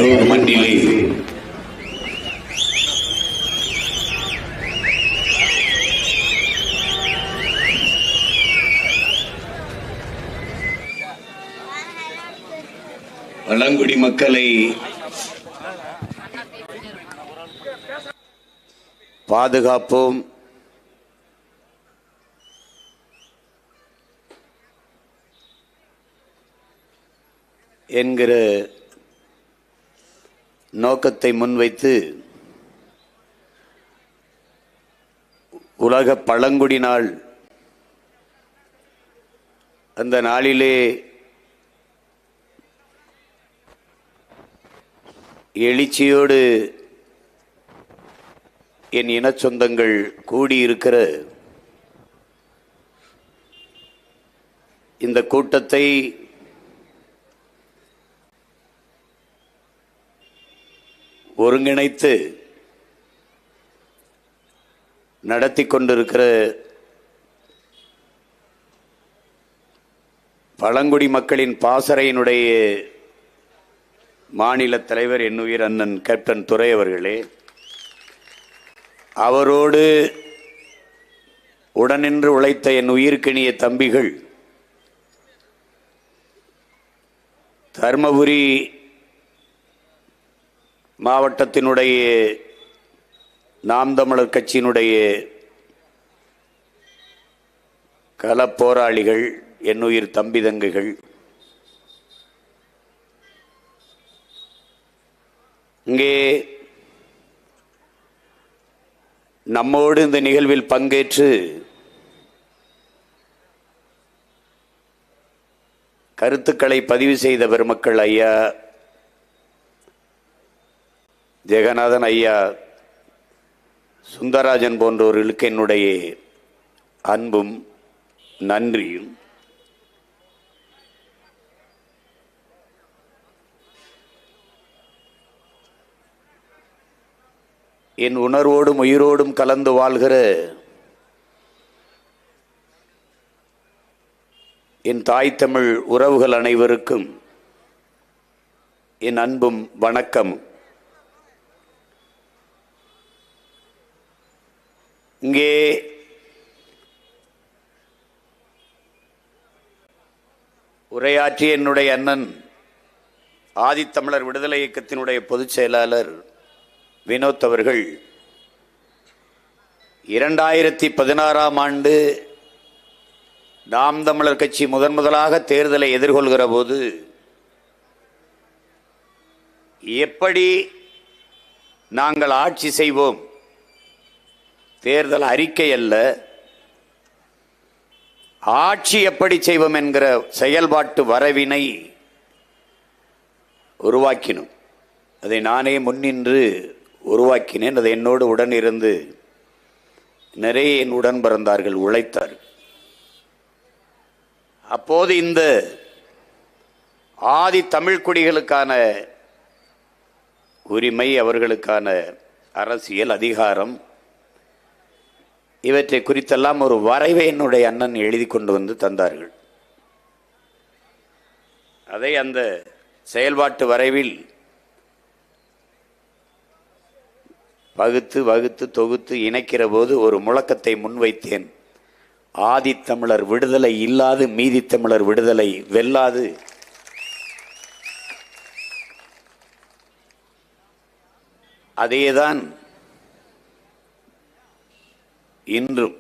கரூர் மண்ணிலே பழங்குடி மக்களை பாதுகாப்போம், என்கிற நோக்கத்தை முன்வைத்து உலக பழங்குடி நாள் அந்த நாளிலே எழுச்சியோடு என் இன சொந்தங்கள் கூடியிருக்கிற இந்த கூட்டத்தை ஒருங்கிணைத்து நடத்தி கொண்டிருக்கிற பழங்குடி மக்களின் பாசறையினுடைய மாநில தலைவர் என்னுயிர் அண்ணன் கேப்டன் துரை அவர்களே, அவரோடு உடனின்று உழைத்த என் உயிர்க்கினிய தம்பிகள், தர்மபுரி மாவட்டத்தினுடைய நாம் தமிழர் கட்சியினுடைய களப்போராளிகள், என்னுயிர் தம்பி தங்கைகள், இங்கே நம்மோடு இந்த நிகழ்வில் பங்கேற்று கருத்துக்களை பதிவு செய்த பெருமக்கள் ஐயா ஜெகநாதன், ஐயா சுந்தரராஜன் போன்றோர்களுக்கு என்னுடைய அன்பும் நன்றியும். என் உணர்வோடும் உயிரோடும் கலந்து வாழ்கிற என் தாய் தமிழ் உறவுகள் அனைவருக்கும் என் அன்பும் வணக்கம். இங்கே உரையாற்றிய என்னுடைய அண்ணன் ஆதித்தமிழர் விடுதலை இயக்கத்தினுடைய பொதுச் செயலாளர் வினோத் அவர்கள் 2016ஆம் ஆண்டு நாம் தமிழர் கட்சி முதலாக தேர்தலை எதிர்கொள்கிற போது எப்படி நாங்கள் ஆட்சி செய்வோம், தேர்தல் அறிக்கை அல்ல, ஆட்சி எப்படி செய்வோம் என்கிற செயல்பாட்டு வரைவினை உருவாக்கினோம். அதை நானே முன்னின்று உருவாக்கினேன். அதை என்னோடு உடன் இருந்து நிறைய என் உடன் பிறந்தார்கள், உழைத்தார். அப்போது இந்த ஆதி தமிழ் குடிகளுக்கான உரிமை, அவர்களுக்கான அரசியல் அதிகாரம், இவற்றை குறித்தெல்லாம் ஒரு வரைவை என்னுடைய அண்ணன் எழுதி கொண்டு வந்து தந்தார்கள். அதை அந்த செயல்பாட்டு வரைவில் வகுத்து தொகுத்து இணைக்கிற போது ஒரு முழக்கத்தை முன்வைத்தேன். ஆதித்தமிழர் விடுதலை இல்லாது மீதி தமிழர் விடுதலை வெல்லாது. அதேதான் இன்றும்.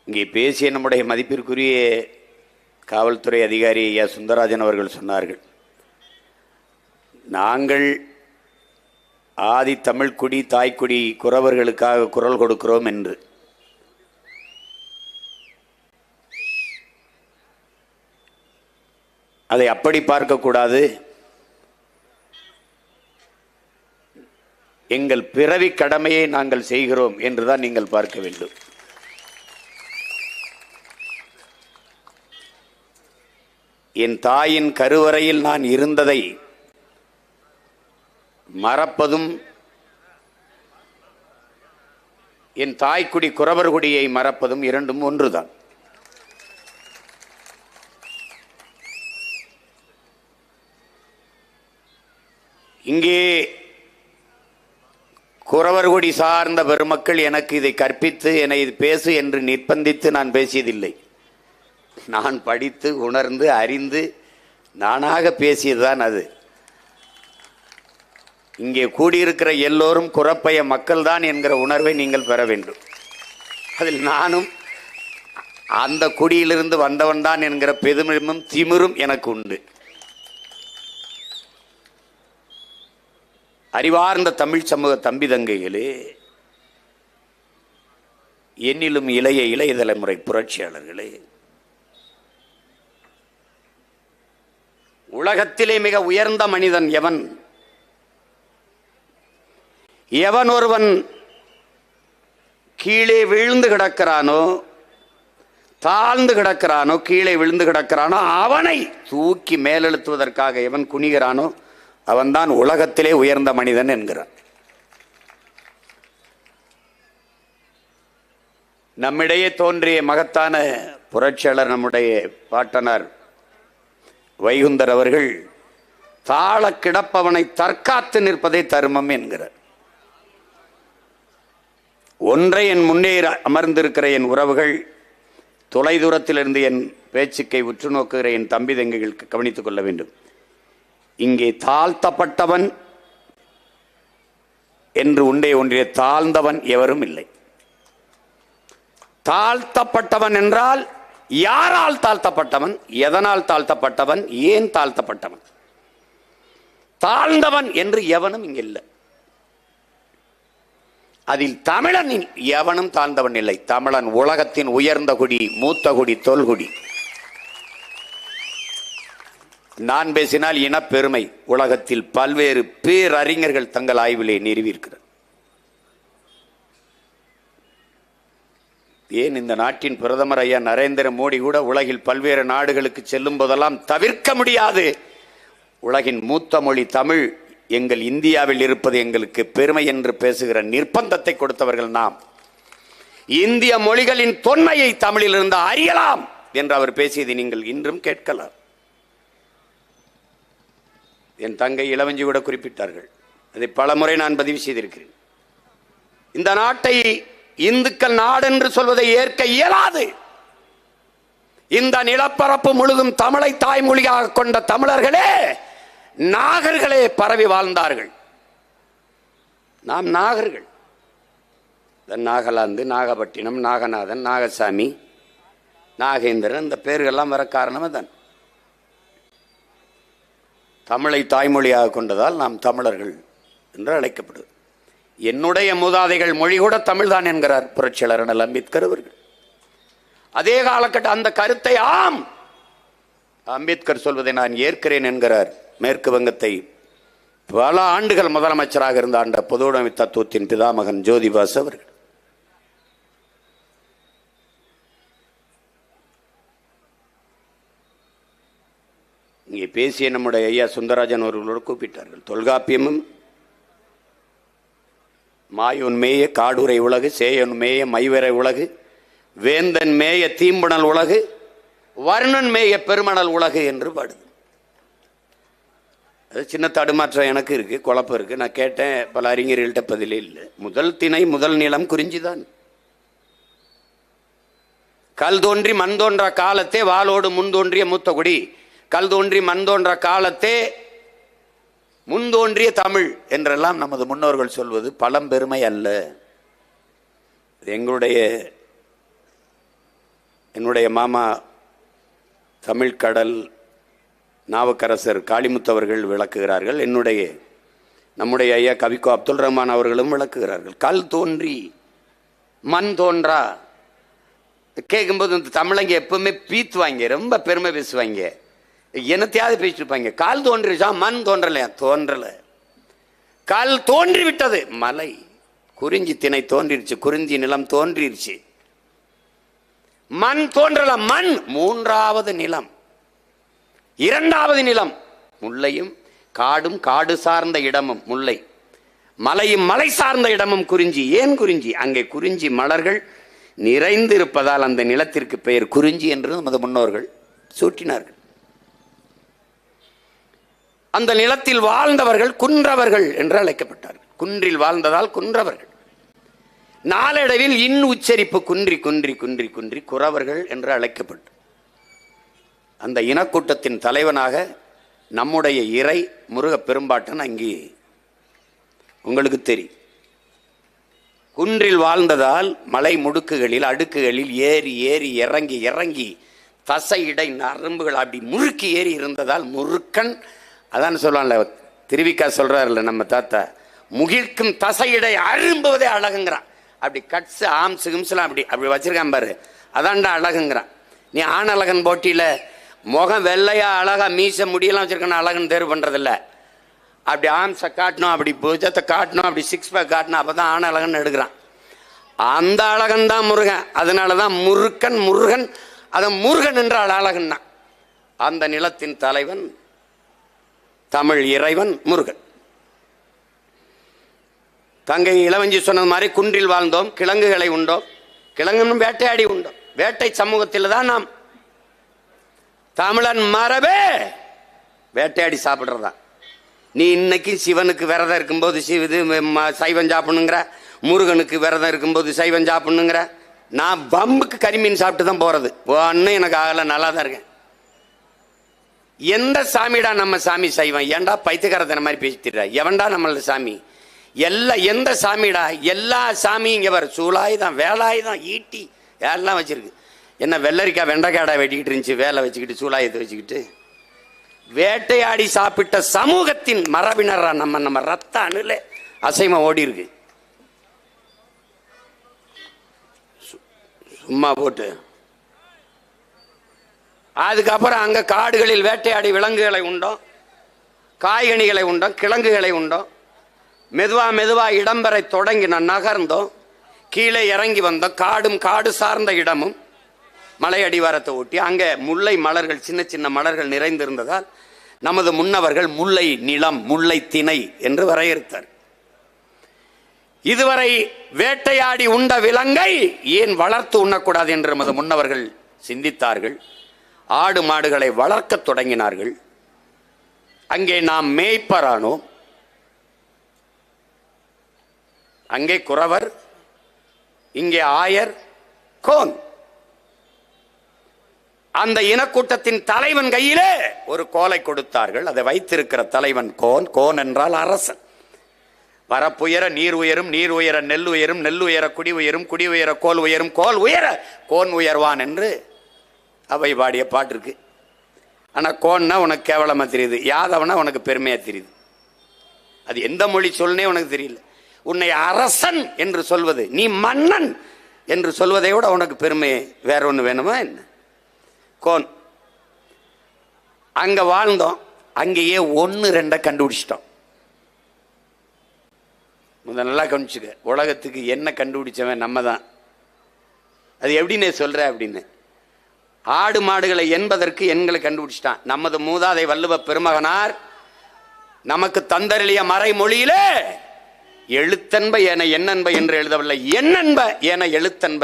இங்கே பேசிய நம்முடைய மதிப்பிற்குரிய காவல்துறை அதிகாரி ஐயா சுந்தரராஜன் அவர்கள் சொன்னார்கள், நாங்கள் ஆதி தமிழ்குடி தாய்க்குடி குறவர்களுக்காக குரல் கொடுக்கிறோம் என்று. அதை அப்படி பார்க்கக்கூடாது. எங்கள் பிறவி கடமையை நாங்கள் செய்கிறோம் என்றுதான் நீங்கள் பார்க்க வேண்டும். என் தாயின் கருவறையில் நான் இருந்ததை மறப்பதும், என் தாய்க்குடி குறவர் குடியை மறப்பதும் இரண்டும் ஒன்றுதான். இங்கே குறவர்குடி சார்ந்த பெருமக்கள் எனக்கு இதை கற்பித்து என்னை இது பேசு என்று நிர்பந்தித்து நான் பேசியதில்லை. நான் படித்து உணர்ந்து அறிந்து நானாக பேசியதுதான் அது. இங்கே கூடியிருக்கிற எல்லோரும் குறப்பைய மக்கள்தான் என்கிற உணர்வை நீங்கள் பெற வேண்டும். அதில் நானும் அந்த குடியிலிருந்து வந்தவன் தான் என்கிற பெருமிதமும் திமிரும் எனக்கு உண்டு. அறிவார்ந்த தமிழ் சமூக தம்பி தங்கைகளே, என்னிலும் இளைய தலைமுறை புரட்சியாளர்களே, உலகத்திலே மிக உயர்ந்த மனிதன் எவன்? எவன் ஒருவன் கீழே விழுந்து கிடக்கிறானோ, தாழ்ந்து கிடக்கிறானோ, கீழே விழுந்து கிடக்கிறானோ, அவனை தூக்கி மேலெழுத்துவதற்காக எவன் குனிகிறானோ அவன்தான் உலகத்திலே உயர்ந்த மனிதன் என்கிறான். நம்மிடையே தோன்றிய மகத்தான புரட்சியாளர் நம்முடைய பாட்டனார் வைகுந்தர் அவர்கள் தாழ கிடப்பவனை தற்காத்து நிற்பதை தர்மம் என்கிறார். ஒன்றை என் முன்னே அமர்ந்திருக்கிற என் உறவுகள், தொலைதூரத்திலிருந்து என் பேச்சுக்கை உற்று நோக்குகிற என் தம்பி தங்கைகளுக்கு கவனித்துக் கொள்ள வேண்டும். இங்கே தாழ்த்தப்பட்டவன் என்று ஒன்றிய தாழ்ந்தவன் எவரும் இல்லை. தாழ்த்தப்பட்டவன் என்றால் யாரால் தாழ்த்தப்பட்டவன், எதனால் தாழ்த்தப்பட்டவன், ஏன் தாழ்த்தப்பட்டவன்? தாழ்ந்தவன் என்று எவனும் இங்கே இல்லை. அதில் தமிழன் எவனும் தாழ்ந்தவன் இல்லை. தமிழன் உலகத்தின் உயர்ந்த குடி, மூத்த குடி, தொல்குடி. நான் பேசினால் இனப்பெருமை உலகத்தில் பல்வேறு பேரறிஞர்கள் தங்கள் ஆய்விலே நிறுவியிருக்கிறார். ஏன் இந்த நாட்டின் பிரதமர் ஐயா நரேந்திர மோடி கூட உலகில் பல்வேறு நாடுகளுக்கு செல்லும் போதெல்லாம் தவிர்க்க முடியாது, உலகின் மூத்த மொழி தமிழ் எங்கள் இந்தியாவில் இருப்பது எங்களுக்கு பெருமை என்று பேசுகிற நிர்பந்தத்தை கொடுத்தவர்கள் நாம். இந்திய மொழிகளின் தொன்மையை தமிழிலிருந்து அறியலாம் என்று அவர் பேசியதை நீங்கள் இன்றும் கேட்கலாம். என் தங்கை இளவஞ்சி கூட குறிப்பிட்டார்கள். அதை பலமுறை நான் பதிவு செய்திருக்கிறேன். இந்த நாட்டை இந்துக்கள் நாடு என்று சொல்வதை ஏற்க இயலாது. இந்த நிலப்பரப்பு முழுதும் தமிழை தாய்மொழியாக கொண்ட தமிழர்களே, நாகர்களே பரவி வாழ்ந்தார்கள். நாம் நாகர்கள். நாகாலாந்து, நாகப்பட்டினம், நாகநாதன், நாகசாமி, நாகேந்திரன், இந்த பேர்கள்லாம் வர காரணமே தான் தமிழை தாய்மொழியாக கொண்டதால் நாம் தமிழர்கள் என்று அழைக்கப்படுது. என்னுடைய மூதாதைகள் மொழி கூட தமிழ்தான் என்கிறார் புரட்சியாளர் அண்ணல் அம்பேத்கர் அவர்கள். அதே காலகட்ட அந்த கருத்தை ஆம் அம்பேத்கர் சொல்வதை நான் ஏற்கிறேன் என்கிறார் மேற்கு வங்கத்தை பல ஆண்டுகள் முதலமைச்சராக இருந்த ஆண்ட பொதுவுடைமை தத்துவத்தின் பிதாமகன் ஜோதிபாசு அவர்கள். இங்கே பேசிய நம்முடைய ஐயா சுந்தரராஜன் அவர்களோடு கூப்பிட்டார்கள். தொல்காப்பியமும் மாயோன் மேய காடுரை உலகு, சேயன் மேய மைவரை உலகு, வேந்தன் மேய தீம்புணல் உலகு, வர்ணன் மேய பெருமணல் உலகு என்று பாடுது. அது சின்ன தடுமாற்றம் எனக்கு இருக்கு, குழப்பம் இருக்கு. நான் கேட்டேன், பல அறிஞர்கள்ட்ட பதிலே இல்லை. முதல் திணை முதல் நிலம் குறிஞ்சிதான். கல் தோன்றி மண் தோன்ற காலத்தே வாளோடு முன் தோன்றிய மூத்த குடி, கல் தோன்றி மண் தோன்ற காலத்தே முன்தோன்றிய தமிழ் என்றெல்லாம் நமது முன்னோர்கள் சொல்வது பழம்பெருமை அல்ல. என்னுடைய மாமா தமிழ் கடல் நாவுக்கரசர் காளிமுத்தவர்கள் விளக்குகிறார்கள். நம்முடைய ஐயா கவிக்கோ அப்துல் ரஹ்மான் அவர்களும் விளக்குகிறார்கள். கல் தோன்றி மண் தோன்றா கேட்கும்போது இந்த தமிழங்க எப்பவுமே பீத்துவாங்க, ரொம்ப பெருமை பேசுவாங்க, என்னத்தையாவது பேசிட்டு இருப்பாங்க. கால் தோன்றிச்சா, மண் தோன்றலையா? தோன்றல. கல் தோன்றி விட்டது, மலை குறிஞ்சி திணை தோன்றிருச்சு, குறிஞ்சி நிலம் தோன்றிருச்சு. மண் தோன்றல, மண் மூன்றாவது நிலம். இரண்டாவது நிலம் முல்லையும் காடும், காடு சார்ந்த இடமும் முல்லை, மலையும் மலை சார்ந்த இடமும் குறிஞ்சி. ஏன் குறிஞ்சி? அங்கே குறிஞ்சி மலர்கள் நிறைந்து இருப்பதால் அந்த நிலத்திற்கு பெயர் குறிஞ்சி என்று நமது முன்னோர்கள் சூட்டினார்கள். அந்த நிலத்தில் வாழ்ந்தவர்கள் குன்றவர்கள் என்று அழைக்கப்பட்டார்கள். குன்றில் வாழ்ந்ததால் குன்றவர்கள். நாளடைவில் இன் உச்சரிப்பு குன்றி குன்றி குன்றி குன்றி குறவர்கள் என்று அழைக்கப்பட்டு அந்த இனக்கூட்டத்தின் தலைவனாக நம்முடைய இறை முருக பெரும்பாட்டன் அங்கே உங்களுக்கு தெரியும். குன்றில் வாழ்ந்ததால் மலை முடுக்குகளில் அடுக்குகளில் ஏறி ஏறி இறங்கி இறங்கி தசை இடை நரம்புகள் அப்படி முறுக்கி ஏறி இருந்ததால் முறுக்கன். அதான் சொல்லுவான்ல, திருவிக்கா சொல்றாருல்ல நம்ம தாத்தா, முகிழ்க்கும் தசையிடை அரும்புவதே அழகுங்கிறான். அப்படி கட்ஸ் ஆம்சு கிம்ஸ்லாம் அப்படி அப்படி வச்சிருக்கான் பாரு, அதான்டா அழகுங்கிறான். நீ ஆண் அழகன் போட்டியில முகம் வெள்ளையா அழகா மீச முடியெல்லாம் வச்சிருக்கான அழகன் தேர்வு பண்றதில்ல. அப்படி ஆம்சை காட்டணும், அப்படி புஜத்தை காட்டணும், அப்படி சிக்ஸ் பேக் காட்டணும், அப்பதான் ஆண் அழகன் எடுக்கிறான். அந்த அழகன் தான் முருகன். அதனாலதான் முருகன் முருகன், அத முருகன் என்றால் அழகன் தான். அந்த நிலத்தின் தலைவன் தமிழ் இறைவன் முருகன். தங்கை இளவஞ்சி சொன்னது மாதிரி குன்றில் வாழ்ந்தோம், கிழங்குகளை உண்டோம். கிழங்குன்னு வேட்டையாடி உண்டோம். வேட்டை சமூகத்தில் தான் நாம். தமிழன் மரபே வேட்டையாடி சாப்பிட்றதா. நீ இன்னைக்கு சிவனுக்கு விரதம் இருக்கும்போது சைவம் சாப்பிடணுங்கிற, முருகனுக்கு விரதம் இருக்கும்போது சைவம் சாப்பிடணுங்கிற. நான் பம்புக்கு கரிமீன் சாப்பிட்டு தான் போறது. ஒன்னும் எனக்கு ஆகல, நல்லா தான் இருக்கேன். எந்த சாமிடா நம்ம சாமி சைவம்? ஏன்டா பைத்தியக்காரத்தன மாதிரி பேசிட்டுற? எவன்டா நம்மள சாமி? எந்த சாமிடா? எல்லா சாமியும் இங்க வர சூளாயுதம் வேலாயுதம் ஈட்டி எல்லாம் வச்சிருக்கு. என்ன வெள்ளரிக்காய் வெண்டைக்காடா வெட்டிக்கிட்டு இருந்துச்சு, வேலை வச்சுக்கிட்டு சூளாயுதத்தை வச்சுக்கிட்டு. வேட்டையாடி சாப்பிட்ட சமூகத்தின் மரபினரா நம்ம ரத்த அணுல அசைமம் ஓடி இருக்கு. சும்மா போட்டு அதுக்கப்புறம் அங்க காடுகளில் வேட்டையாடி விலங்குகளை உண்டோம், காய்கனிகளை உண்டோம், கிழங்குகளை உண்டோம். மெதுவா மெதுவா இடம்பெறை தொடங்கின நகர்ந்தோம், கீழே இறங்கி வந்தோம். காடும் காடு சார்ந்த இடமும் மலை அடிவாரத்தை ஒட்டி அங்கே முல்லை மலர்கள், சின்ன சின்ன மலர்கள் நிறைந்திருந்ததால் நமது முன்னவர்கள் முல்லை நிலம், முல்லை திணை என்று வரையறுத்தார். இதுவரை வேட்டையாடி உண்ட விலங்கை ஏன் வளர்த்து உண்ணக்கூடாது என்று நமது முன்னவர்கள் சிந்தித்தார்கள். ஆடு மாடுகளை வளர்க்க தொடங்கினார்கள். அங்கே நாம் மேய்ப்பரானோம். அங்கே குறவர், இங்கே ஆயர், கோன். அந்த இனக்கூட்டத்தின் தலைவன் கையிலே ஒரு கோலை கொடுத்தார்கள். அதை வைத்திருக்கிற தலைவன் கோன். கோன் என்றால் அரசன். வரப்புயர நீர் உயரும், நீர் உயர நெல் உயரும், நெல் உயர குடி உயரும், குடி உயர கோல் உயரும், கோல் உயர கோன் உயர்வான் என்று அவை பாடிய பாட்டு இருக்கு. ஆனா கோன்னா உனக்கு கேவலமா தெரியுது, யாதவனா உனக்கு பெருமையா தெரியுது. அது எந்த மொழி சொல்னே உனக்கு தெரியல. உன்னை அரசன் என்று சொல்வது, நீ மன்னன் என்று சொல்வதை விட உனக்கு பெருமை வேற ஒண்ணு வேணுமா என்ன? கோன். அங்க வாழ்ந்தோம். அங்கேயே 1-2 கண்டுபிடிச்சிட்டோம். நல்லா கவனிச்சுக்க, உலகத்துக்கு என்ன கண்டுபிடிச்சவன் நம்ம தான். அது எப்படின்னு சொல்ற அப்படின்னு, ஆடு மாடுகளை என்பதற்கு எண்களை கண்டுபிடிச்சிட்டான். நமது மூதாதை வள்ளுவ பெருமகனார் நமக்கு தந்தருளிய மறைமொழியிலே எழுத்தன்ப என எண்ணன்ப என்று எழுதவில்லை, எண்ணன்ப என எழுத்தன்ப.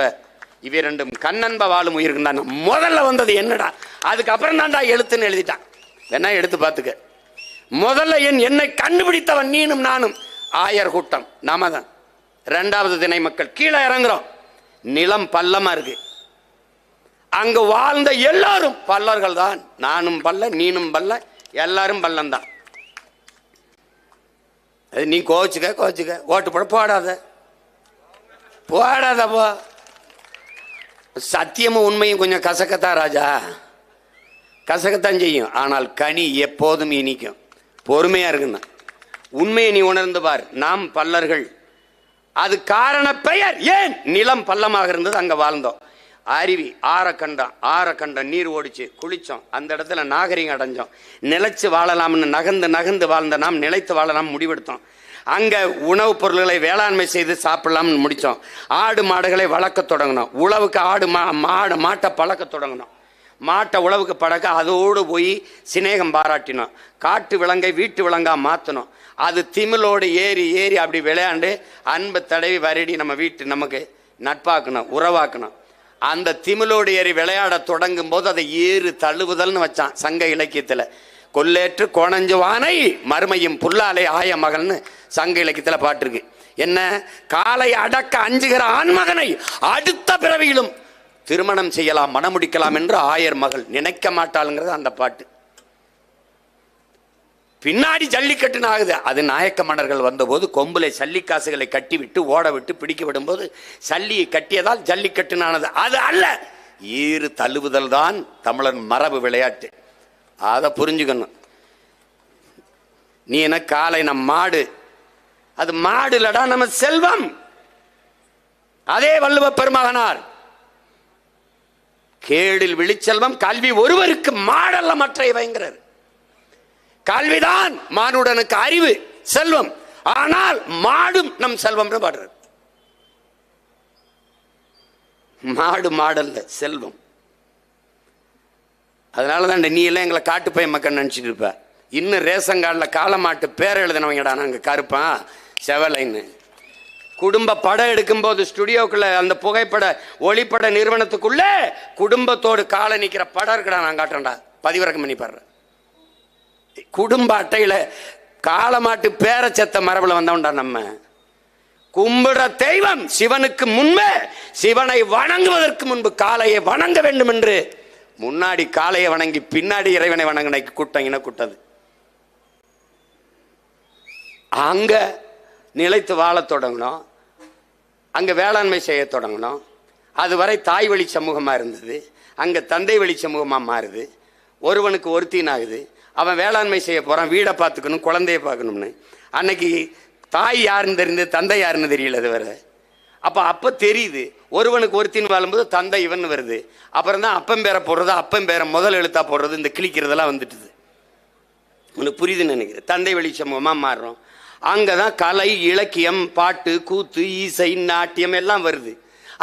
இவை ரெண்டும் கண்ணன்ப வாழும் உயிர்தான். முதல்ல வந்தது என்னடா, அதுக்கப்புறம் தான்டா எழுத்துன்னு எழுதிட்டான். என்ன எடுத்து பார்த்துக்க. முதல்ல என்னை கண்டுபிடித்தவன் நீனும் நானும், ஆயர் கூட்டம் நாம தான். 2வது திணை மக்கள். கீழே இறங்குறோம், நிலம் பள்ளமா இருக்கு. அங்கு வாழ்ந்த எல்லாரும் பல்லர்கள் தான். நானும் பல்ல, நீனும் பல்ல, எல்லாரும் பல்லந்தான். நீ கோச்சுக்க ஓட்டு போட போடாத போ. சத்தியமும் உண்மையும் கொஞ்சம் கசக்கத்தான் ராஜா, கசக்கத்தான் செய்யும். ஆனால் கனி எப்போதும் இனிக்கும். பொறுமையா இருக்குன்னா உண்மையை நீ உணர்ந்து பார். நாம் பல்லர்கள். அது காரண பெயர். ஏன் நிலம் பள்ளமாக இருந்தது, அங்க வாழ்ந்தோம். அருவி ஆரக்கண்டம் நீர் ஓடிச்சு, குளிச்சோம். அந்த இடத்துல நாகரிகம் அடைஞ்சோம். நிலைச்சு வாழலாம்னு நகர்ந்து வாழ்ந்த நாம் நிலைத்து வாழலாம் முடிவெடுத்தோம். அங்க உணவுப் பொருள்களை வேளாண்மை செய்து சாப்பிடலாம்னு முடிச்சோம். ஆடு மாடுகளை வளர்க்க தொடங்கினோம். உழவுக்கு மாட்டை பழக்க தொடங்கினோம். மாட்டை உழவுக்கு பழக்க அதோடு போய் சிநேகம் பாராட்டினோம். காட்டு விலங்கை வீட்டு விலங்கா மாற்றணும். அது திமிலோடு ஏறி ஏறி அப்படி விளையாண்டு அன்பு தடவி வருடி நம்ம வீட்டு நமக்கு நட்பாக்கணும், உறவாக்கணும். அந்த திமிலோடு ஏறி விளையாட தொடங்கும் போது அதை ஏறு தழுவுதல்னு வச்சான் சங்க இலக்கியத்துல. கொல்லேற்று கோணஞ்சுவானை மறுமையும் புல்லாலை ஆய மகள்னு சங்க இலக்கியத்தில் பாட்டிருக்கு. என்ன, காலை அடக்க அஞ்சுகிற ஆண்மகனை அடுத்த பிறவியிலும் திருமணம் செய்யலாம், மணமுடிக்கலாம் என்று ஆயர் மகள் நினைக்க மாட்டாளுங்கிறது அந்த பாட்டு. பின்னாடி ஜல்லிக்கட்டுன்னு ஆகுது. அது நாயக்க மன்னர்கள் வந்தபோது கொம்புல சல்லிக்காசுகளை கட்டி விட்டு ஓட விட்டு பிடிக்க விடும்போது சல்லியை கட்டியதால் ஜல்லிக்கட்டுனானது. அது அல்ல, ஈறு தழுவுதல் தான் தமிழன் மரபு விளையாட்டு. அதை புரிஞ்சுக்கணும். நீ என்ன காலை நம் மாடு, அது மாடு இல்லடா, நம்ம செல்வம். அதே வள்ளுவ பெருமகனார், கேடில் விழிச்செல்வம் கல்வி ஒருவருக்கு மாடல்ல மற்றையவைங்கிறார். கல்விதான் மானுடனுக்கு அறிவு செல்வம், ஆனால் மாடும் நம் செல்வம் பாடுறார். மாடு மாடல்ல செல்வம். அதனாலதான் நீ எல்லாம் எங்களை காட்டுப்பை மக்கள் நினைச்சிட்டு இருப்ப. இன்னும் ரேஷன் கார்டில் காலமாட்டு பேர் எழுதினவங்கடா நாங்க கருப்பான் செவலைன்னு. குடும்ப படம் எடுக்கும் போது ஸ்டுடியோக்குள்ள அந்த புகைப்பட ஒளிப்பட நிறுவனத்துக்குள்ள குடும்பத்தோடு காலை நிக்கிற படம் இருக்கடா நான் காட்டுறேன்டா, பதிவிறக்கம் பண்ணி பாடுறேன். குடும்ப அட்டையில காலமாட்டு பேர செத்த மரபுல வந்தவன்டா நம்ம. கும்பிடுற தெய்வம் சிவனுக்கு முன்பே, சிவனை வணங்குவதற்கு முன்பு காளையை வணங்க வேண்டும் என்று முன்னாடி காளையை வணங்கி பின்னாடி இறைவனை வணங்கின கூட்டம் இனக்கூட்டது. அங்க நிலைத்து வாழ தொடங்கணும், அங்க வேளாண்மை செய்ய தொடங்கணும். அதுவரை தாய் வழி சமூகமா இருந்தது, அங்க தந்தை வழி சமூகமா மாறுது. ஒருவனுக்கு ஒருத்தின் ஆகுது, அவன் வேளாண்மை செய்ய போறான், வீடை பார்த்துக்கணும், குழந்தைய பார்க்கணும்னு. அன்னைக்கு தாய் யாருன்னு தெரிஞ்சது, தந்தை யாருன்னு தெரியல. அது வேற. அப்ப தெரியுது, ஒருவனுக்கு ஒருத்தின் வாழும்போது தந்தை இவன் வருது. அப்புறம் தான் அப்பம் பேரை போடுறது, அப்பம் பேரை முதல் எழுத்தா போடுறது, இந்த கிழிக்கிறதெல்லாம் வந்துட்டுது. உனக்கு புரியுதுன்னு நினைக்கிறேன். தந்தை வழி சமூகமா மாறுறோம். அங்கதான் கலை, இலக்கியம், பாட்டு, கூத்து, இசை, நாட்டியம் எல்லாம் வருது.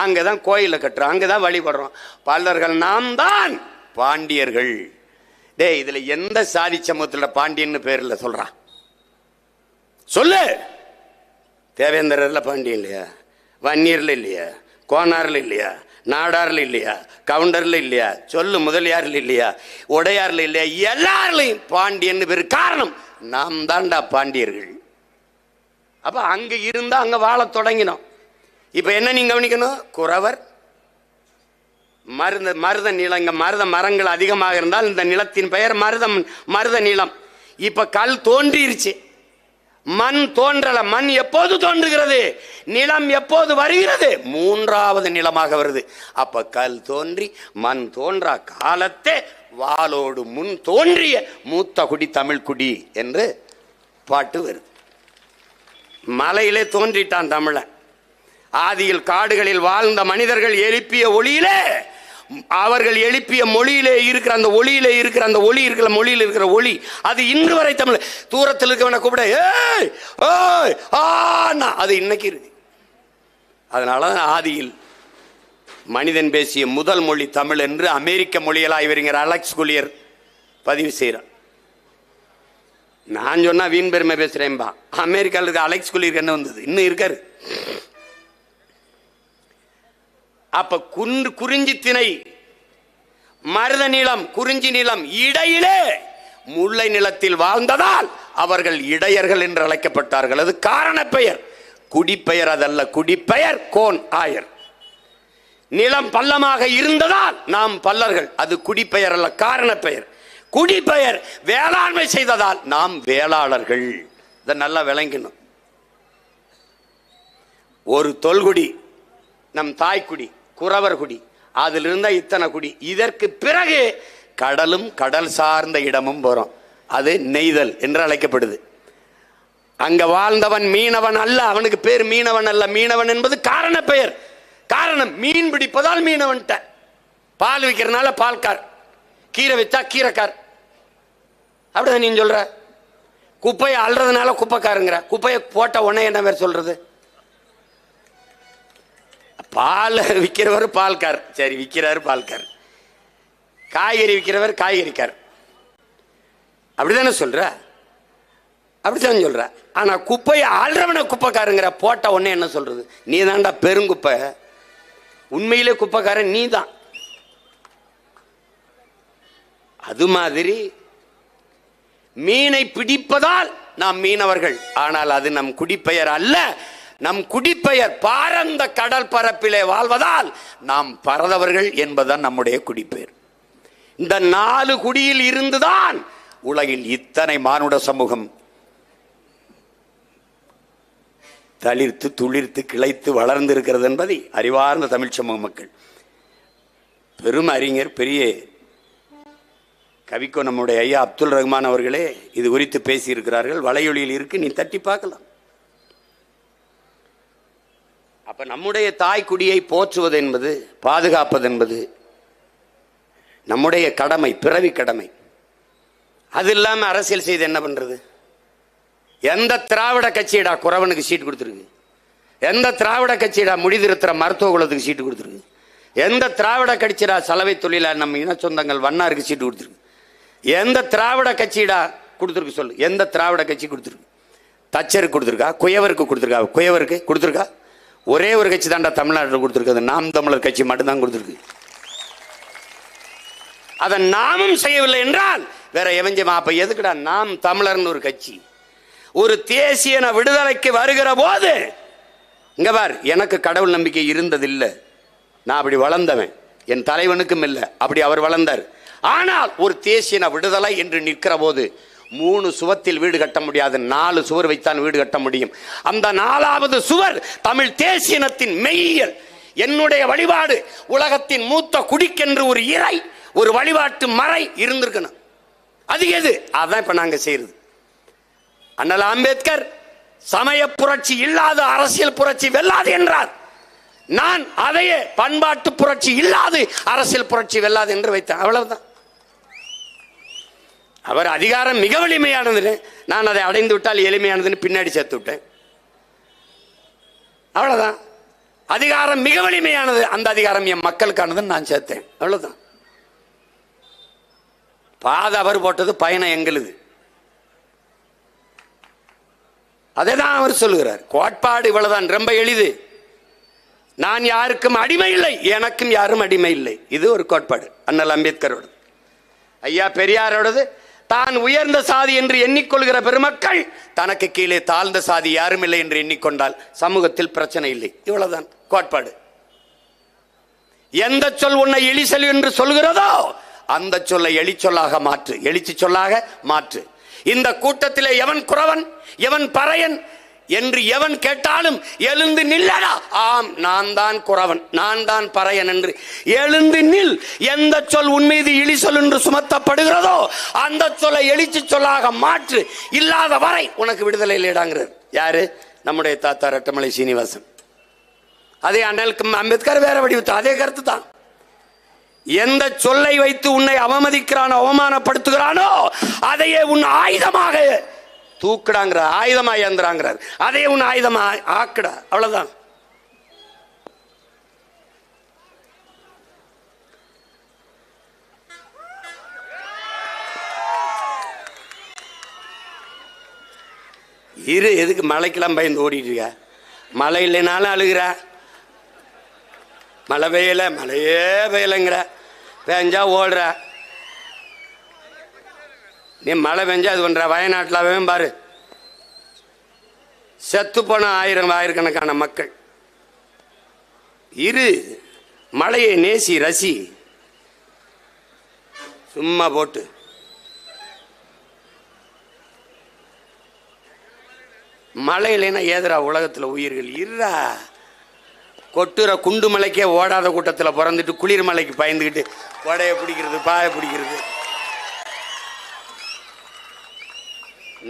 அங்கதான் கோயில கட்டுறோம், அங்கதான் வழிபடுறோம். பல்லர்கள் நாம் தான் பாண்டியர்கள். டே, இதுல எந்த சாதி சமூகத்துல பாண்டியன்னு பேர்ல சொல்றான் சொல்லு. தேவேந்திரர்ல பாண்டியன் இல்லையா? வன்னியர்ல இல்லையா? கோனார்ல இல்லையா? நாடார்ல இல்லையா? கவுண்டர்ல இல்லையா? சொல்லு. முதலியார்ல இல்லையா? உடையார்ல இல்லையா? எல்லாருலையும் பாண்டியன் பேரு. காரணம், நாம் தான்டா பாண்டியர்கள். அப்ப அங்க இருந்தா அங்க வாழ தொடங்கினோம். இப்ப என்ன நீங்க கவனிக்கணும், குறவர், மருத நிலம். இங்க மருத மரங்கள் அதிகமாக இருந்தால் இந்த நிலத்தின் பெயர் மருத நிலம். இப்ப கல் தோன்றிருச்சு, மண் தோன்றல. மண் எப்போது தோன்றுகிறது? நிலம் எப்போது வருகிறது? மூன்றாவது நிலமாக வருது. அப்ப கல் தோன்றி மண் தோன்றா காலத்தே வாளோடு முன் தோன்றிய மூத்த குடி தமிழ் குடி என்று பாட்டு வருது. மலையிலே தோன்றிட்டான் தமிழன். ஆதியில் காடுகளில் வாழ்ந்த மனிதர்கள் எழுப்பிய ஒளியிலே, அவர்கள் எழுப்பிய மொழியிலே இருக்கிற அந்த ஒளியிலே இருக்கிற அந்த ஒளி இருக்கிற மொழியில் இருக்கிற ஒளி, அது இன்று வரை தமிழ். தூரத்தில் இருக்கவனை கூப்பிட ஏய் ஓய் ஆனா அது இன்னைக்கு இருக்கு. அதனால ஆதியில் மனிதன் பேசிய முதல் மொழி தமிழ் என்று அமெரிக்க மொழியில் ஆய்வறிஞர் அலெக்ஸ் குலியர் பதிவு செய்கிறார். நான் சொன்னா வீண் பெருமை பேசுறேன்பா. அமெரிக்காவில் இருக்க அலெக்ஸ் குலியர் என்ன வந்தது? இன்னும் இருக்காரு. அப்ப குறிஞ்சி திணை, மருத நிலம், குறிஞ்சி நிலம் இடையிலே முல்லை நிலத்தில் வாழ்ந்ததால் அவர்கள் இடையர்கள் என்று அழைக்கப்பட்டார்கள். அது காரண பெயர், குடிப்பெயர் அதல்ல. குடிப்பெயர் கோன் ஆயர். நிலம் பள்ளமாக இருந்ததால் நாம் பல்லர்கள், அது குடிப்பெயர் அல்ல, காரண பெயர். குடிப்பெயர் வேளாண்மை செய்ததால் நாம் வேளாளர்கள். இதை நல்லா விளங்கணும். ஒரு தொல்குடி நம் தாய்க்குடி, குறவர் குடி, அதில் இருந்த இத்தனை குடி. இதற்கு பிறகு கடலும் கடல் சார்ந்த இடமும் போறோம். அது நெய்தல் என்று அழைக்கப்படுது. அங்க வாழ்ந்தவன் மீனவன் அல்ல, அவனுக்கு பேர் மீனவன் அல்ல. மீனவன் என்பது காரண பெயர். காரணம், மீன் பிடிப்பதால் மீனவன். பால் விற்கிறதுனால பால்கார், கீரை வித்தா கீரைக்கார். அப்படிதான் நீ சொல்ற. குப்பையை அல்றதுனால குப்பைக்காருங்கிற. குப்பையை போட்ட உடனே என்ன பேர் சொல்றது? பால் விற்கிறவர் பால்கார், சரி விற்கிறாரு பால்கார். காய்கறி விற்கிறவர் காய்கறிக்கார். அப்படிதானே சொல்ற? அப்படித்தான் சொல்ற. ஆனா குப்பையை ஆள்றவன குப்பைக்காரங்கிற. போட்ட உடனே என்ன சொல்றது? நீ தான்டா பெருங்குப்பை. உண்மையிலே குப்பைக்காரன் நீ தான். அது மாதிரி மீனை பிடிப்பதால் நாம் மீனவர்கள். ஆனால் அது நம் குடிப்பெயர் அல்ல. நம் குடிப்பெயர் பாரந்த கடல் பரப்பிலே வாழ்வதால் நாம் பரதவர்கள் என்பதுதான் நம்முடைய குடிப்பெயர். இந்த 4 குடியில் இருந்துதான் உலகில் இத்தனை மானுட சமூகம் தளிர்த்து துளிர்த்து கிளைத்து வளர்ந்து இருக்கிறது என்பதை அறிவார்ந்த தமிழ் சமூக மக்கள், பெரும் அறிஞர், பெரிய கவிக்கோ நம்முடைய ஐயா அப்துல் ரஹ்மான் அவர்களே இது குறித்து பேசியிருக்கிறார்கள். வலையொலியில் இருக்கு, நீ தட்டி பார்க்கலாம். அப்ப நம்முடைய தாய் குடியை போற்றுவது என்பது, பாதுகாப்பது என்பது நம்முடைய கடமை, பிறவி கடமை. அது இல்லாம அரசியல் செய்து என்ன பண்றது? எந்த திராவிட கட்சியடா குறவனுக்கு சீட்டு கொடுத்துருக்கு? எந்த திராவிட கட்சியடா முடிதிருத்துற மருத்துவ குலத்துக்கு சீட்டு கொடுத்துருக்கு? எந்த திராவிட கட்சியடா சலவை தொழிலா நம்ம இன சொந்தங்கள் வண்ணாருக்கு சீட்டு கொடுத்துருக்கு? எந்த திராவிட கட்சியடா கொடுத்துருக்கு சொல்லு? எந்த திராவிட கட்சி கொடுத்துருக்கு? தச்சருக்கு கொடுத்துருக்கா? குயவருக்கு கொடுத்துருக்கா? குயவருக்கு கொடுத்துருக்கா? ஒரே ஒரு கட்சி தான்டா தமிழ்நாட்டில் கொடுத்துருக்கு, நாம் தமிழர் கட்சி மட்டும்தான் கொடுத்துருக்கு. அதை நாமும் செய்யவில்லை என்றால் வேற எவஞ்சமா? அப்ப எதுக்குடா நாம் தமிழர்னு ஒரு கட்சி? ஒரு தேசிய விடுதலைக்கு வருகிற போது இங்க பார், எனக்கு கடவுள் நம்பிக்கை இருந்ததில்லை, நான் அப்படி வளர்ந்தவன், என் தலைவனுக்கும் இல்லை அப்படி அவர் வளர்ந்தார். ஆனால் ஒரு தேசிய விடுதலை என்று நிற்கிற போது 3 சுவத்தில் வீடு கட்ட முடியாது, 4 சுவர் வைத்தான் வீடு கட்ட முடியும். அந்த 4வது சுவர் தமிழ் தேசியனத்தின் மெய்யியல். என்னுடைய வழிபாடு உலகத்தின் மூத்த குடிக்கென்று ஒரு இறை, ஒரு வழிபாட்டு மறை இருந்திருக்கணும். அது எது? அதான் இப்ப நாங்க செய்யறது. அண்ணல் அம்பேத்கர் சமய புரட்சி இல்லாத அரசியல் புரட்சி வெல்லாது என்றார். நான் அதையே பண்பாட்டு புரட்சி இல்லாது அரசியல் புரட்சி வெல்லாது என்று வைத்தேன். அவ்வளவுதான். அவர் அதிகாரம் மிக வலிமையானது, நான் அதை அடைந்து விட்டால் எளிமையானதுன்னு பின்னாடி சேர்த்து விட்டேன். அவ்வளவுதான். அதிகாரம் மிக வலிமையானது, அந்த அதிகாரம் என் மக்களுக்கானதுன்னு நான் சேர்த்தேன். அவ்வளவுதான். பாதை அவர் போட்டது, பயணம் எங்களுது. அதை தான் அவர் சொல்லுகிறார். கோட்பாடு இவ்வளவுதான், ரொம்ப எளிது. நான் யாருக்கும் அடிமை இல்லை, எனக்கும் யாரும் அடிமை இல்லை. இது ஒரு கோட்பாடு அண்ணல் அம்பேத்கரோடு. ஐயா பெரியாரோடது, தான் உயர்ந்த சாதி என்று எண்ணிக்கொள்கிற பெருமக்கள் தனக்கு கீழே தாழ்ந்த சாதி யாரும் இல்லை என்று எண்ணிக்கொண்டால் சமூகத்தில் பிரச்சனை இல்லை. இவ்வளவுதான் கோட்பாடு. எந்த சொல் உன்னை எலி சொல் என்று சொல்கிறதோ அந்த சொல்லை எலி சொல்லாக மாற்று, எழுச்சி சொல்லாக மாற்று. இந்த கூட்டத்திலே எவன் குறவன், எவன் பறையன் என்று எவன் கேட்டாலும் எழுந்து நில்லடா. ஆம், நான் தான் குறவன், நான் தான் பறையன் என்று எழுந்து நில். எந்த சொல் உன் மீது இழி சொல் என்று சுமத்தப்படுகிறதோ அந்த சொல்லை எழுச்சி சொல்லாக மாற்று. இல்லாத வரை உனக்கு விடுதலை இல்லைடாங்கிறார். யாரு? நம்முடைய தாத்தா ரட்டமலை சீனிவாசன். அதே அண்ணல் அம்பேத்கர் வேற வடிவத்து அதே கருத்து தான். எந்த சொல்லை வைத்து உன்னை அவமதிக்கிறானோ, அவமானப்படுத்துகிறானோ அதையே உன் ஆயுதமாக தூக்குடாங்கிற, ஆயுதமா ஏந்துறாங்கிறார். அதே உன் ஆயுதமா ஆக்குடா. அவ்வளவுதான். இரு, எதுக்கு மழைக்கெல்லாம் பயந்து ஓடிட்டு இருக்க? மழை இல்லைனாலும் அழுகிற, மழை பெய்யல, மழையே பெய்யலைங்கிற, பெஞ்சா ஓடுற. நீ மழை பெஞ்சா அது பண்ற. வயநாட்டில் பாரு, செத்து போன ஆயிரக்கணக்கான மக்கள். இரு, மழையை நேசி, ரசி. சும்மா போட்டு மழை இல்லைன்னா ஏதுரா உலகத்தில் உயிர்கள்? இருறா, கொட்டுற குண்டு மலைக்கே ஓடாத கூட்டத்தில் பிறந்துட்டு குளிர் மலைக்கு பயந்துக்கிட்டு கொடையை பிடிக்கிறது, பாயை பிடிக்கிறது.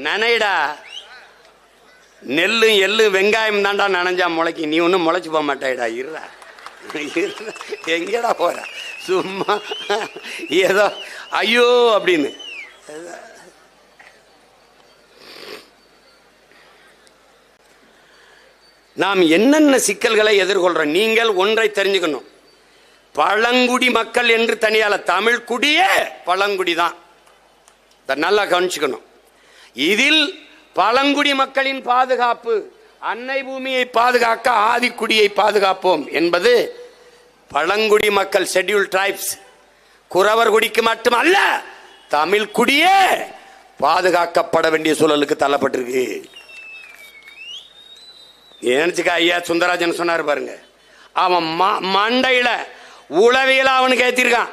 நனைடா, நெல்லும் எள்ளும் வெங்காயம் தாண்டா நனைஞ்சா முளைக்கு, நீ ஒன்றும் முளைச்சு போக மாட்டாயிடா. இருடா, எங்கடா போற? சும்மா ஏதோ ஐயோ அப்படின்னு. நாம் என்னென்ன சிக்கல்களை எதிர்கொள்றோம்? நீங்கள் ஒன்றை தெரிஞ்சுக்கணும். பழங்குடி மக்கள் என்று தனியால, தமிழ் குடியே பழங்குடி தான். நல்லா கவனிச்சுக்கணும். இதில் பழங்குடி மக்களின் பாதுகாப்பு, அன்னை பூமியை பாதுகாக்க ஆதிக்குடியை பாதுகாப்போம் என்பது பழங்குடி மக்கள், ஷெட்யூல் டிரைப்ஸ், குறவர் குடிக்கு மட்டுமல்ல, தமிழ் குடியே பாதுகாக்கப்பட வேண்டிய சூழலுக்கு தள்ளப்பட்டிருக்கு. நினைச்சுக்க ஐயா சுந்தரராஜன் சொன்னார் பாருங்க, அவன் மண்டையில உளவியல அவனுக்கு ஏத்திருக்கான்.